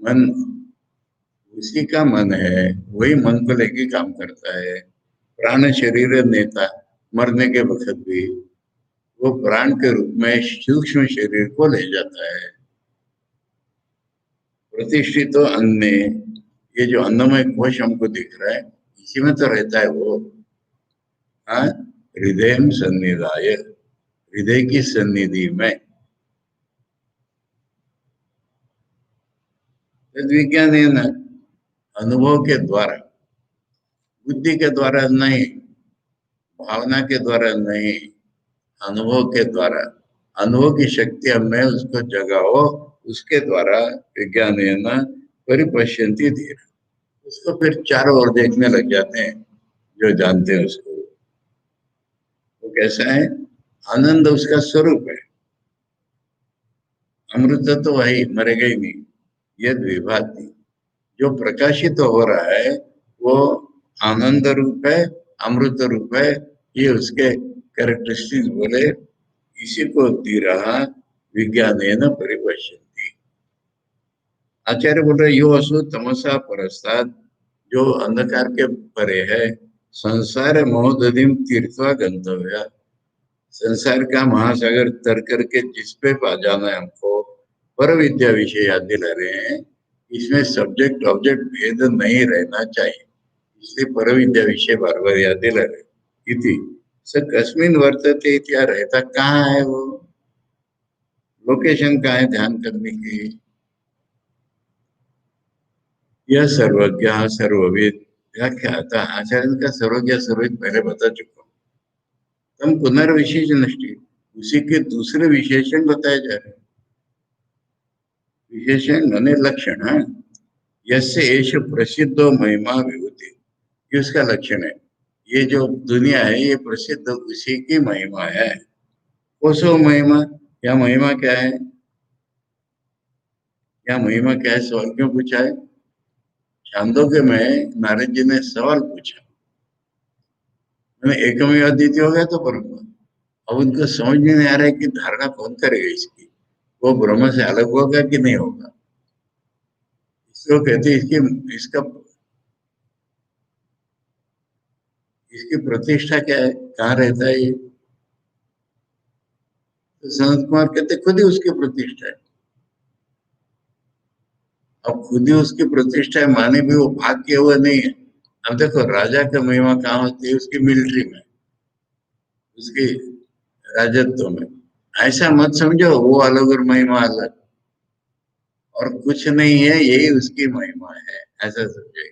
मन उसी का मन है, वही मन को लेके काम करता है। प्राण शरीर नेता, मरने के वक्त भी वो प्राण के रूप में सूक्ष्म शरीर को ले जाता है। प्रतिष्ठित तो अन्य, ये जो अन्नमय कोश हमको दिख रहा है, इसी में तो रहता है वो। हाँ, हृदय सन्निधाय, हृदय की सन्निधि में, विज्ञान है ना, अनुभव के द्वारा, बुद्धि के द्वारा नहीं, भावना के द्वारा नहीं, अनुभव के द्वारा। अनुभव की शक्ति हमें उसको जगाओ, उसके द्वारा विज्ञान है ना परिपश्यंती धीर, उसको फिर चारों ओर देखने लग जाते हैं जो जानते हैं उसको। वो कैसा है? आनंद उसका स्वरूप है। अमृत तो वही मरेगा ही नहीं। यद विभाति, जो प्रकाशित तो हो रहा है वो आनंद रूप है, अमृत रूप है। ये उसके कैरेक्टरिस्टिक्स बोले, इसी को दी रहा विज्ञान न परिपश्यंती। आचार्य बोल रहे यो असु तमसा परस्ताद, जो अंधकार के परे है, संसार महोदधिम तीर्थवा गंतव्य, संसार का महासागर तर करके जिस पे पा जाना है हमको, पर विद्या विषय याद दिला रहे हैं। इसमें सब्जेक्ट ऑब्जेक्ट भेद नहीं रहना चाहिए, इसलिए पर विद्या विषय बार बार याद दिला रहे। इति स कस्मिन वर्तते, क्या रहता कहाँ है वो, लोकेशन कहाँ है ध्यान करने की। यह सर्वज्ञ सर्वविद, व्याख्या था आचार्य का सर्वज्ञ सर्वविद पहले बता चुका हूँ। तम पुनर्विशेष नष्टि, उसी के दूसरे विशेषण बताए जा रहे हैं। विशेषण माने लक्षण है। यसे एष प्रसिद्ध महिमा विभूति, ये उसका लक्षण है। ये जो दुनिया है ये प्रसिद्ध उसी की महिमा है। कोसो महिमा, या महिमा क्या है, या महिमा क्या है, सवाल क्यों पूछा है? छांदोग्य में नारद जी ने सवाल पूछा, मैंने एकमेव अद्वितीय हो गया तो ब्रह्म। अब उनको समझ में नहीं आ रहा है कि धारणा कौन करेगा इसकी, वो ब्रह्म से अलग होगा कि नहीं होगा। इसको कहते हैं इसकी इसका इसकी प्रतिष्ठा क्या है, कहाँ रहता है ये। तो सनत कुमार कहते खुद ही उसकी प्रतिष्ठा है। अब खुद ही उसकी प्रतिष्ठा है माने भी वो भाग के हुआ नहीं है। अब देखो राजा का महिमा कहाँ होती है, उसकी मिलिट्री में, उसकी राजत्व में। ऐसा मत समझो वो अलग और महिमा अलग, और कुछ नहीं है, यही उसकी महिमा है, ऐसा समझे।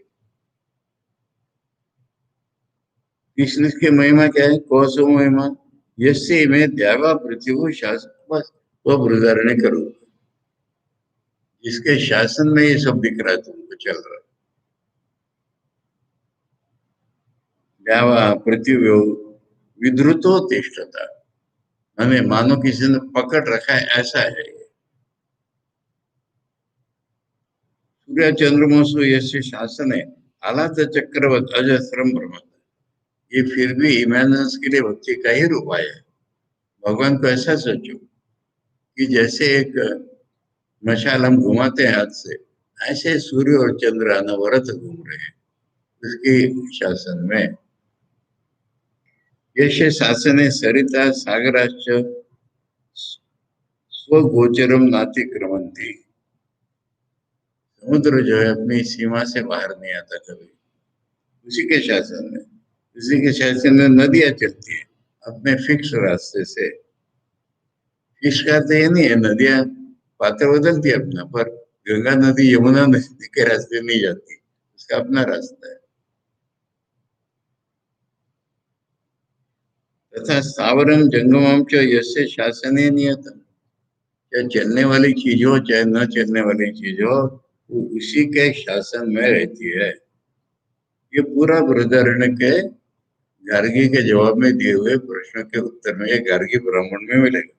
कृष्ण की महिमा क्या है, कौसो महिमा, यसे में देवा पृथ्वी शासन, बस वो बृहदारण्य करो, जिसके शासन में ये सब दिख रहा है तुमको चल रहा है। देवा पृथ्वी विद्रुतो तिष्ठता, हमें मानो किसी ने पकड़ रखा है ऐसा है। सूर्य चंद्रमसु यस्य शासन है, आलात चक्रवत अजस्रम ब्रह्म, ये फिर भी इमेजिनेंस के लिए भक्ति का ही उपाय है। भगवान को ऐसा सोचो कि जैसे एक मशाल हम घुमाते हैं हाथ से, ऐसे सूर्य और चंद्र अनवरत घूम रहे हैं उसके शासन में। यश शासन सरिता सागराश्च स्वगोचरम नातिक्रमंती, समुद्र जो है अपनी सीमा से बाहर नहीं आता कभी, उसी के शासन में। उसी के शासन में नदियां चलती है अपने फिक्स रास्ते से। फिक्स का तो ये नहीं है, नदियां पात्र बदलती है अपना, पर गंगा नदी यमुना नदी के रास्ते नहीं जाती, उसका अपना रास्ता है। तथा स्थावरम जंगमम च यस्य शासने नियतम, चाहे चलने वाली चीज हो चाहे न चलने वाली चीज हो, वो उसी के शासन में रहती है। ये पूरा बृहदारण्य के गार्गी के जवाब में दिए हुए प्रश्न के उत्तर में, ये गार्गी ब्राह्मण में मिलेगा।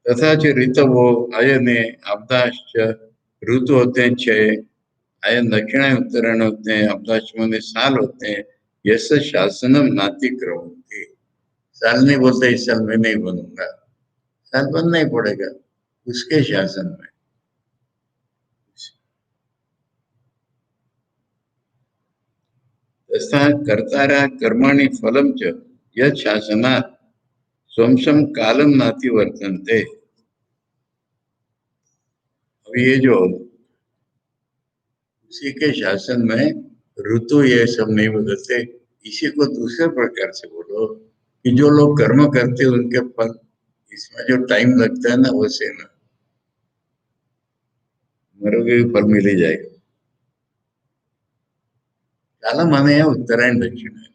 तथा च ऋतवो अयने अब्दाश्च, ऋतु होते हैं छह, अयन दक्षिणायन उत्तरायण होते हैं, अब्दाश में साल होते हैं। यश शासनम नातिक्रमंती, साल नहीं बोलते इस साल में नहीं बनूंगा, साल बनना ही पड़ेगा उसके शासन में। तथा कर्तारा कर्माणि फलम च यद शासनात् स्वंसम कालम नाति वर्तन्ते। अब ये जो उसी के शासन में ऋतु ये सब नहीं बदलते, इसी को दूसरे प्रकार से बोलो कि जो लोग कर्म करते हैं उनके फल, इसमें जो टाइम लगता है ना वो सेम है। मरोगे भी फल मिल ही जाएगा। काला माने है उत्तरायण दक्षिण है,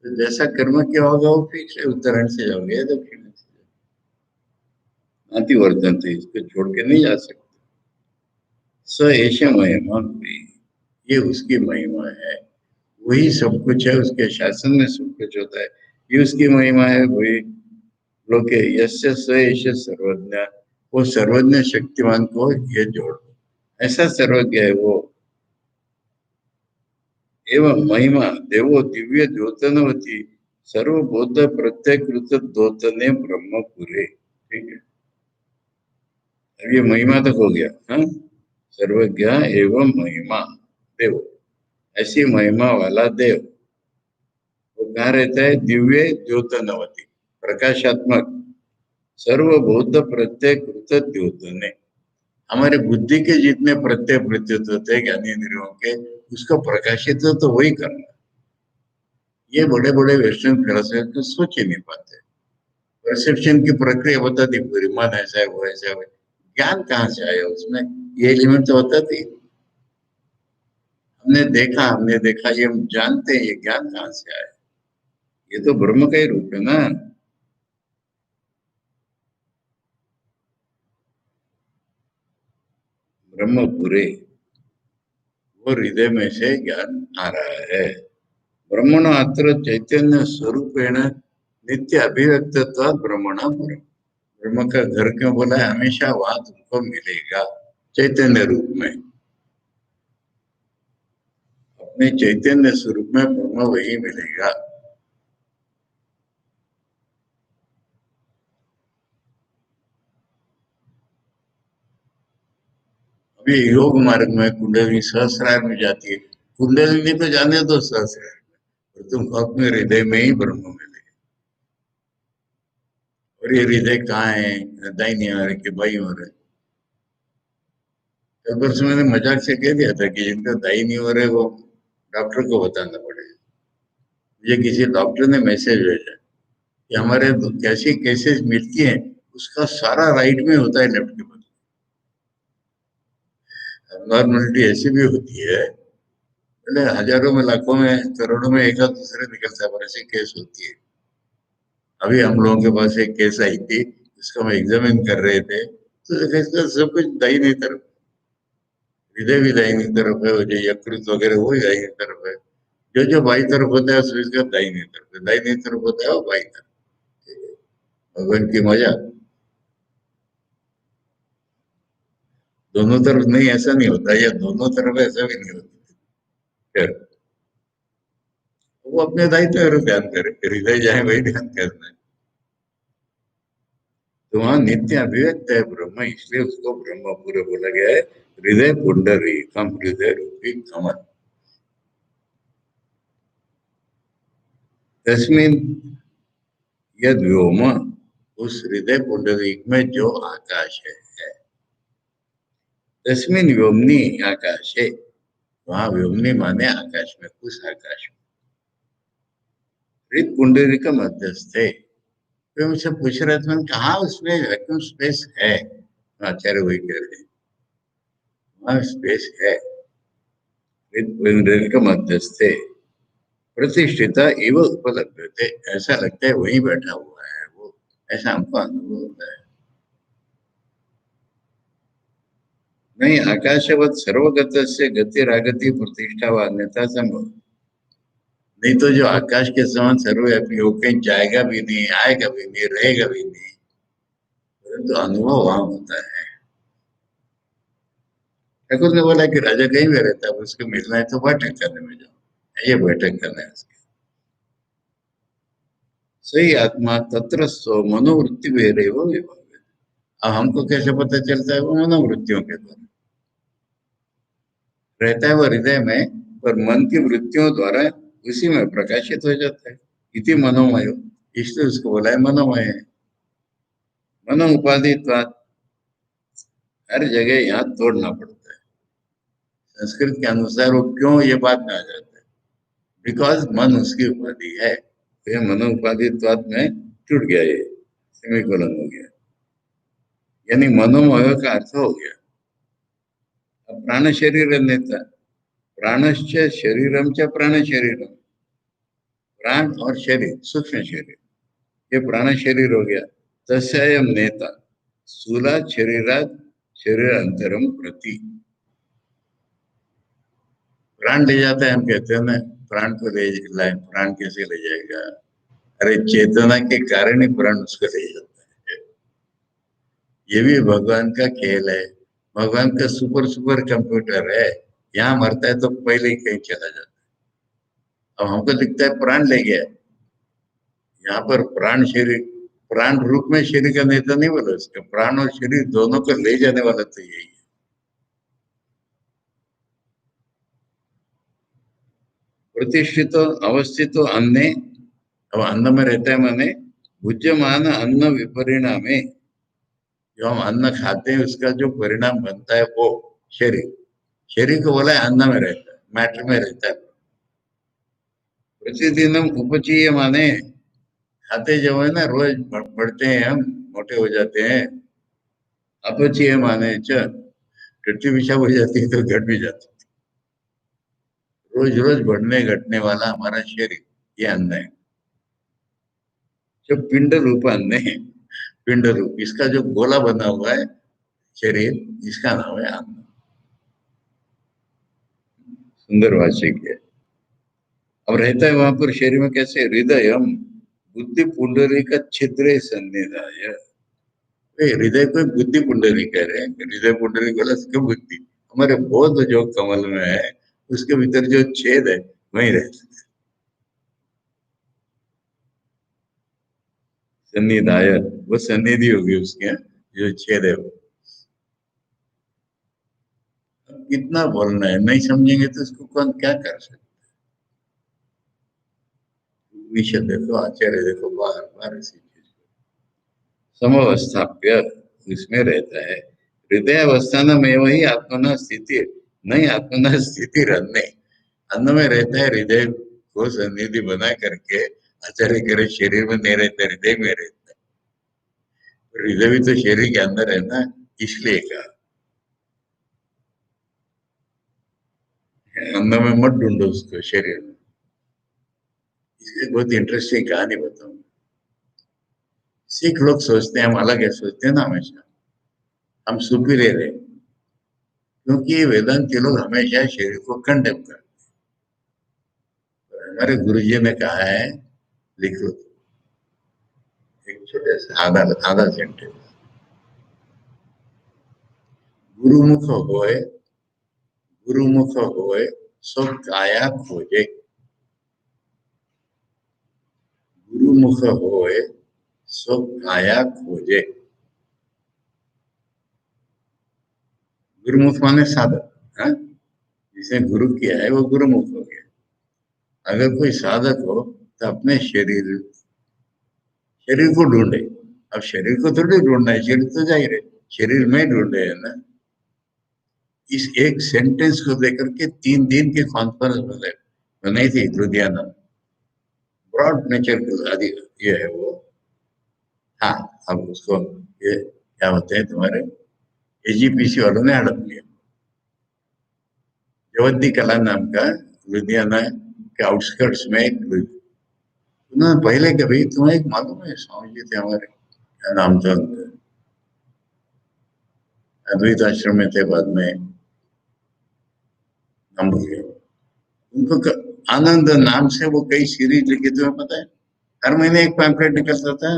तो जैसा कर्म किया होगा वो फिक्स है, उत्तरायण से जाओगे या दक्षिण से। नाति वर्धन थे, इसको छोड़ के नहीं जा सकते। स ऐसे महिमा हुई, ये उसकी महिमा है। वही सब कुछ है, उसके शासन में सब कुछ होता है। ये उसकी महिमा है। वही लोके यस्य स एष सर्वज्ञ, वो सर्वज्ञ शक्तिमान को ये जोड़, ऐसा सर्वज्ञ है वो। एवं महिमा देवो दिव्य द्योतनवती, सर्वबोध प्रत्यकृत द्योतने ब्रह्मपुरे। ठीक है, अब ये महिमा तक हो गया। हाँ, सर्वज्ञ एवं महिमा देव, ऐसी महिमा वाला देव वो कहाँ रहता है? दिव्य द्योतनवती, प्रकाशात्मक, सर्वबोध प्रत्यकृत द्योतने, हमारे बुद्धि के जितने प्रत्यय प्रत्युत होते हैं ज्ञानी इंद्रियों के, उसको प्रकाशित तो वही करना। ये बड़े बड़े वेस्टर्न फिलोसफी तो सोच ही नहीं पाते। परसेप्शन की प्रक्रिया बताती पूरी, मन ऐसा है, वो ऐसा है। ज्ञान कहाँ से आया उसमें? ये एलिमेंट तो होता थी। हमने देखा, ये हम जानते हैं, ये ज्ञान कहाँ से आया? ये तो ब्रह्म का ही रूप है ना। ब्रह्म पूरे, वो हृदय में से ज्ञान आ रहा है। ब्रह्मण अत्र चैतन्य स्वरूपेण नित्य अभिव्यक्तत्वात् ब्रह्मण ब्रह्म, ब्रह्म का घर क्यों बोला है? हमेशा वहां तुमको मिलेगा चैतन्य रूप में, अपने चैतन्य स्वरूप में ब्रह्म वही मिलेगा। अभी योग मार्ग में कुंडलिनी सहस्रार में जाती है, कुंडलिनी तो जाने दो सहस्रार में, और तुम अपने हृदय में ही ब्रह्म मिलेगा। और ये हृदय कहाँ है? दाहिनी ओर है कि बाईं ओर है? एक वर्ष मैंने मजाक से कह दिया था कि जिनका दाहिनी ओर है वो डॉक्टर को बताना पड़ेगा। मुझे किसी डॉक्टर ने मैसेज भेजा कि हमारे तो कैसी केसेस मिलती हैं, उसका सारा राइट में होता है, लेफ्ट के बदले। नॉर्मलिटी ऐसी भी होती है, पहले हजारों में, लाखों में, करोड़ों में एक आध दूसरे निकलता है, पर ऐसी केस होती है। अभी हम लोगों के पास एक केस आई थी, उसको हम एग्जामिन कर रहे थे, तो देखा इसका सब कुछ दाहिनी तरफ, हृदय भी दाहिनी तरफ है, वो जो यकृत वगैरह वो भी दाहिनी तरफ है। जो जो बाई तरफ होता है उसमें इसका दाहिनी तरफ है, दाहिनी तरफ होता है वो बाई तरफ। भगवान की मजा। दोनों तरफ नहीं, ऐसा नहीं होता, या दोनों तरफ ऐसा भी नहीं होता। फिर वो अपने दायित्व पर ध्यान करे, हृदय जाए वही ध्यान करना है। तो वहां नित्य अभिव्यक्त है ब्रह्म, इसलिए उसको ब्रह्म पूरे बोला गया है। हृदय पुंडरी कम, हृदय रूपी कमल, तस्मिन यद व्योम, उस हृदय पुंडरीक में जो आकाश है, तस्मिन व्योमनी आकाश है, वहां व्योमनी माने आकाश में, उस आकाश में हृदय पुंडरी का मध्यस्थ है। तो मुझसे पूछ रहे थे, मैंने कहा उसमें वैक्यूम स्पेस है? आचार्य वही कह रहे हैं, वहां स्पेस है, हृदय पुंडरी का मध्यस्थ है। प्रतिष्ठिता एवं उपलब्ध थे, ऐसा लगता है वही बैठा हुआ है वो, ऐसा हमको अनुभव होता है। नहीं, आकाशवत सर्वगत से गतिरागति प्रतिष्ठा व अन्यथा संभव, नहीं तो जो आकाश के समान सर्वव्यापी हो, कहीं जाएगा भी नहीं, आएगा भी नहीं, रहेगा भी नहीं, परंतु अनुभव वहां होता है। ठाकुर ने बोला कि राजा कहीं भी रहता है, उसको मिलना है तो बैठक करने में जाओ, ये बैठक करना है उसकी। सही आत्मा तत्र स्व मनोवृत्ति वेरे वो विभाग। अब हमको कैसे पता चलता है? वो मनोवृत्तियों के द्वारा रहता है, वो हृदय में, पर मन की वृत्तियों द्वारा उसी में प्रकाशित हो जाता है। इति मनोमय, इसलिए उसको बोला है मनोमय है। मनो उपाधि, हर जगह यहाँ तोड़ना पड़ता है। संस्कृत के अनुसार वो क्यों, ये बात में आ जाता है, बिकॉज मन उसकी उपाधि है, तो ये मनो उपाधि में टूट गया, ये सेमीकोलन हो गया। यानी मनोमय का अर्थ हो गया. प्राण शरीर नेता प्राणश्च शरीरम च प्राण शरीरम. प्राण और शरीर सूक्ष्म शरीर ये प्राण शरीर हो गया. तस्ययम नेता स्थूलात् शरीरात् शरीर अंतरम प्रति. प्राण ले जाता है हम कहते हैं ना प्राण को ले लाए प्राण कैसे ले जाएगा. अरे चेतना के कारण ही प्राण उसको ले जाता है. ये भी भगवान का खेल है. भगवान का सुपर सुपर कंप्यूटर है. यहाँ मरता है तो पहले ही कहीं चला जाता है. अब हमको दिखता है प्राण ले गया. यहाँ पर प्राण शरीर प्राण रूप में शरीर का नेता नहीं बोला उसका. प्राण और शरीर दोनों को ले जाने वाला तो यही है. प्रतिष्ठित अवस्थित अन्य. अब अन्न में रहता है माने भुज्यमान अन्न विपरिणामे. जो हम अन्न खाते हैं उसका जो परिणाम बनता है वो शरीर. शरीर को बोला है अन्न में रहता है मैटर में रहता है. प्रतिदिन हम उपचीय माने खाते जब है ना रोज बढ़ते हैं हम मोटे हो जाते हैं. अपचीय माने टट्टी पेशाब हो जाती है तो घट भी जाती है. रोज रोज बढ़ने घटने वाला हमारा शरीर ये अन्न है. जो पिंड रूप अन्न है पिंड रूप इसका जो गोला बना हुआ है शरीर इसका नाम है अन्न. सुंदर वाच्य है. अब रहता है वहां पर शरीर में कैसे हृदय बुद्धि पुंडरी का छिद्र सन्निधाय. हृदय को बुद्धि पुंडरी कह रहे हैं. हृदय पुंडरी बोला उसकी बुद्धि हमारे बोध जो कमल में है उसके भीतर जो छेद है वही रहता है. सन्निधाय वो सन्निधि होगी उसके जो छेद है वो. कितना बोलना है नहीं समझेंगे तो उसको कौन क्या कर सकते. विषय देखो आचार्य देखो बार बार इसी चीज समवस्थाप्य इसमें रहता है. हृदय अवस्थान में वही आत्मना स्थिति नहीं आत्मना स्थिति अन्य. अन्न में रहता है हृदय को सन्निधि बना करके आचार्य करे शरीर में नहीं रहता हृदय में रहता है. हृदय भी तो शरीर के अंदर है ना इसलिए कहा अन्न में मत ढूंढो उसको शरीर में. इसलिए बहुत इंटरेस्टिंग कहानी बताऊंगा. सिख लोग सोचते हैं हम अलग है सोचते हैं ना हमेशा हम सुपीरियर है क्योंकि वेदांती लोग हमेशा शरीर को कंडेम करते हैं. हमारे गुरुजी ने कहा है लिखो एक छोटे से आधा आधा सेंटेंस. गुरुमुख होए गुरुमुख होए सो काया खोजे. गुरुमुख होए सो काया खोजे. गुरुमुख माने साधक. हाँ? जिसे गुरु किया है वो गुरुमुख हो गया. अगर कोई साधक हो तो अपने शरीर शरीर को ढूंढे. अब शरीर को थोड़ी ढूंढना है शरीर तो जाहिर है शरीर में ढूंढे है ना. इस एक सेंटेंस को लेकर के 3 दिन के कॉन्फ्रेंस बनाई थी लुधियाना. ब्रॉड नेचर आदि ये है वो. हाँ अब उसको ये क्या होते हैं तुम्हारे एजीपीसी वालों ने हड़प लिया. जवद्दी कला नाम का लुधियाना के आउटस्कर्ट्स में एक उन्होंने पहले कभी तुम्हें एक मालूम है स्वामी जी थे हमारे क्या नाम था उनका अद्वैत आश्रम में थे बाद में हम भूल गए. उनको आनंद नाम से वो कई सीरीज लिखी तुम्हें पता है. हर महीने एक पैम्पलेट निकलता था.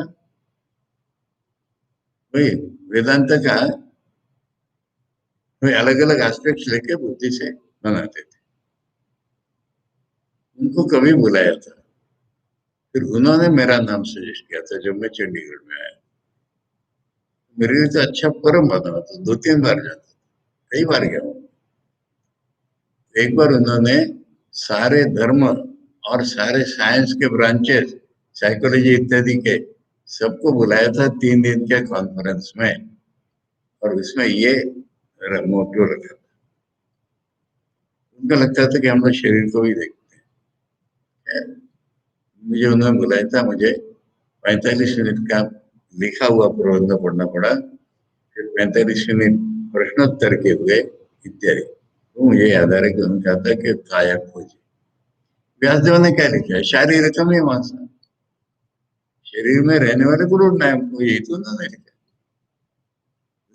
वही वेदांत का वही अलग अलग एस्पेक्ट्स लेके बुद्धि से बनाते थे. उनको कभी बुलाया था फिर उन्होंने मेरा नाम सजेस्ट किया था जब मैं चंडीगढ़ में आया. मेरे लिए तो अच्छा परम बना था 2-3 बार जाता था. कई बार गया हूँ. एक बार उन्होंने सारे धर्म और सारे साइंस के ब्रांचेस साइकोलॉजी इत्यादि के सबको बुलाया था 3 दिन के कॉन्फ्रेंस में और उसमें ये मोटो रखा था. उनको लगता था कि हम लोग शरीर को भी देखते हैं. मुझे उन्होंने बुलाया था. मुझे 45 मिनट का लिखा हुआ प्रबंध पढ़ना पड़ा. फिर 45वीं प्रश्नोत्तर के हुए इत्यादि। तो मुझे याद आ रहा है कि उनका था कि काया खोज। व्यासदेव ने क्या लिखा है? शारीरिक में वास, शरीर में रहने वाले को ढूंढना है हमको, यही तो उन्होंने लिखा।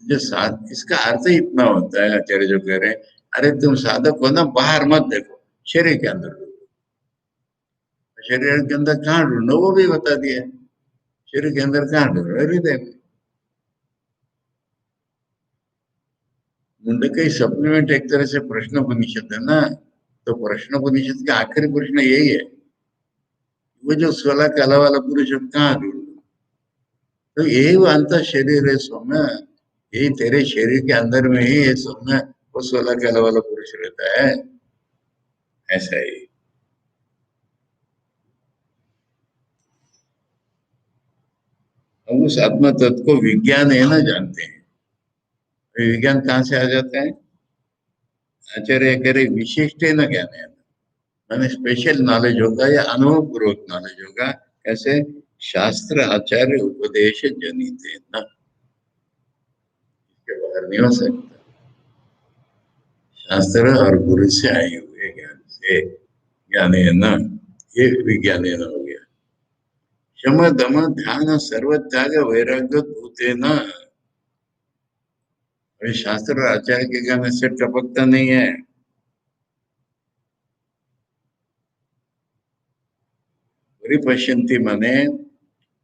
जो साध, इसका अर्थ ही इतना होता है, आचार्य जो कह रहे हैं, अरे तुम साधक हो ना, बाहर मत देखो, शरीर के अंदर ढूंढो। शरीर के अंदर कहाँ ढूंढो वो भी बता दिया। शरीर के अंदर कहाँ ढूंढो? हृदय में। मुंडक का सप्लीमेंट एक तरह से प्रश्नोपनिषद है ना, तो प्रश्नोपनिषद का आखिरी प्रश्न यही है, वो जो 16 कला वाला पुरुष कहाँ ढूंढो? तो यही वो अंत शरीर है सौम्य, यही तेरे शरीर के अंदर में ही है सौम्य, वो 16 कला वाला पुरुष रहता है। ऐसा ही हम उस आत्मा तत्व को विज्ञान है ना जानते हैं। विज्ञान कहाँ से आ जाता है? आचार्य कह रहे विशिष्ट न ज्ञान है, मैंने स्पेशल नॉलेज होगा या अनुभव पूर्वक नॉलेज होगा। कैसे? शास्त्र आचार्य उपदेश जनित है ना, इसके बाहर नहीं हो सकता। शास्त्र और गुरु से आए हुए ज्ञान से, ज्ञान है ना, ये विज्ञान है ना हो गया। शम दम ध्यान सर्व त्याग वैराग्य भूते न, शास्त्र और आचार्य के ज्ञान से टपकता नहीं है। परिपश्यंती माने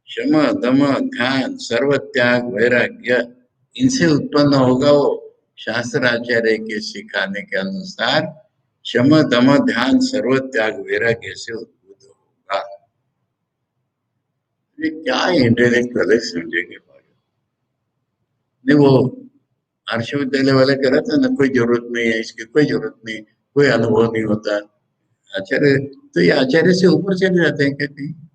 शम दम ध्यान सर्व त्याग वैराग्य, इनसे उत्पन्न होगा वो, शास्त्र आचार्य के सिखाने के अनुसार शम दम ध्यान सर्व त्याग वैराग्य से उद्भूत होगा। ये क्या इंटेलेक्चुअल है समझेंगे नहीं। वो आर्ष विद्यालय वाले कह रहा था ना, कोई जरूरत नहीं है इसकी, कोई जरूरत नहीं, कोई अनुभव नहीं होता। आचार्य तो ये आचार्य से ऊपर चले जाते हैं कहते हैं।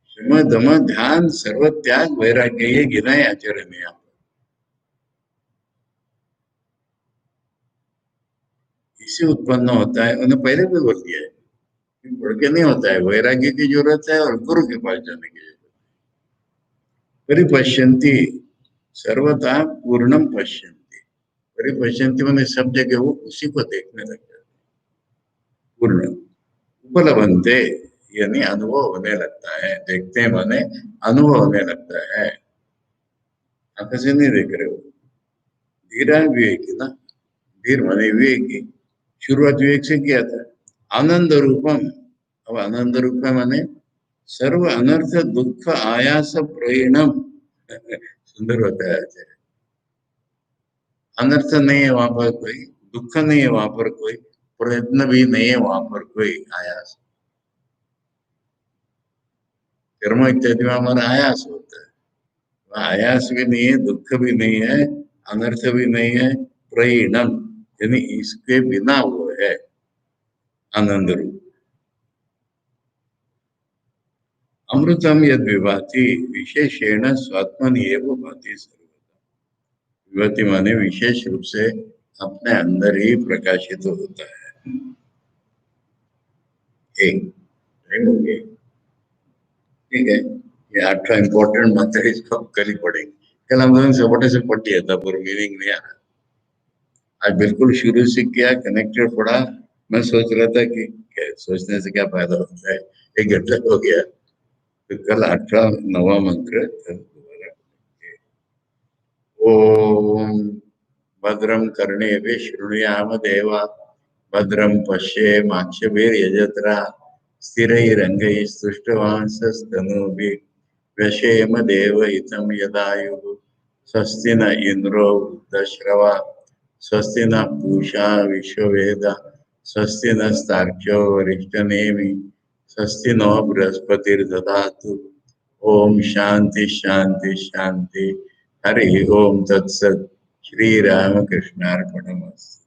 शम दम ध्यान सर्व त्याग वैराग्य, ये गिना है आचार्य ने यहाँ। इससे उत्पन्न होता है, उन्होंने पहले भी बोल दिया है, बढ़ के नहीं होता है। वैराग्य की जरूरत है और गुरु के पास जाने की जरूरत है। परिपश्यंती सर्वथा पूर्णम पश्यंती, परिपश्यंती मैंने सब जगह वो उसी को देखने लग जाते। पूर्ण उपलब्धते यानी अनुभव होने लगता है, देखते हैं माने अनुभव होने लगता है, आंख से नहीं देख रहे हो। धीरा विवेकी ना, धीर माने विवेकी, शुरुआत विवेक से किया था। आनंद रूपम, अब आनंद रूप माने सर्व अनर्थ दुख आयास प्रेरणम, सुंदर होता है। अनर्थ नहीं है वहां पर कोई, दुख नहीं है वहां पर कोई, प्रयत्न भी नहीं है वहां पर कोई, आयास। कर्म इत्यादि में हमारा आयास होता है, वहाँ आयास भी नहीं है, दुख भी नहीं है, अनर्थ भी नहीं है, प्रेरणम यानी इसके बिना वो है आनंद रूप। अमृतम यद विभाति विशेषेण स्वात्मन एवं भाति सर्वदा, विभाति माने विशेष रूप से अपने अंदर ही प्रकाशित होता है। एक टाइम हो गया, ठीक है। ये 8वां इंपॉर्टेंट मंत्र है, इसको हम कल ही पढ़ेंगे। कल हम लोगों से बड़े से पढ़ लिया था, पर मीनिंग नहीं आ रहा। आज बिल्कुल शुरू से किया, कनेक्टेड पढ़ा। मैं सोच रहा था कि सोचने से क्या फायदा होता है, 1 घंटा हो गया। तो कल 8वां 9वां मंत्र कल दोबारा पढ़ेंगे। ओम भद्रम कर्णेभिः शृणुयाम देवा, भद्रं पश्येमाक्षभिर्यजत्रा, स्थिरैरङ्गैस्तुष्टुवांसस्तनूभिः व्यशेम देवहितं यदायुः। स्वस्ति न इंद्रो वृद्धश्रवा, स्वस्ति न पूषा विश्ववेदा, स्वस्ति नस्तार्क्ष्यो वरिष्ठनेमि, स्वस्ति नो बृहस्पतिर्दधातु। ओम शांति शांति शांति। हरि ओम तत्सत। श्री रामकृष्णार्पणमस्तु।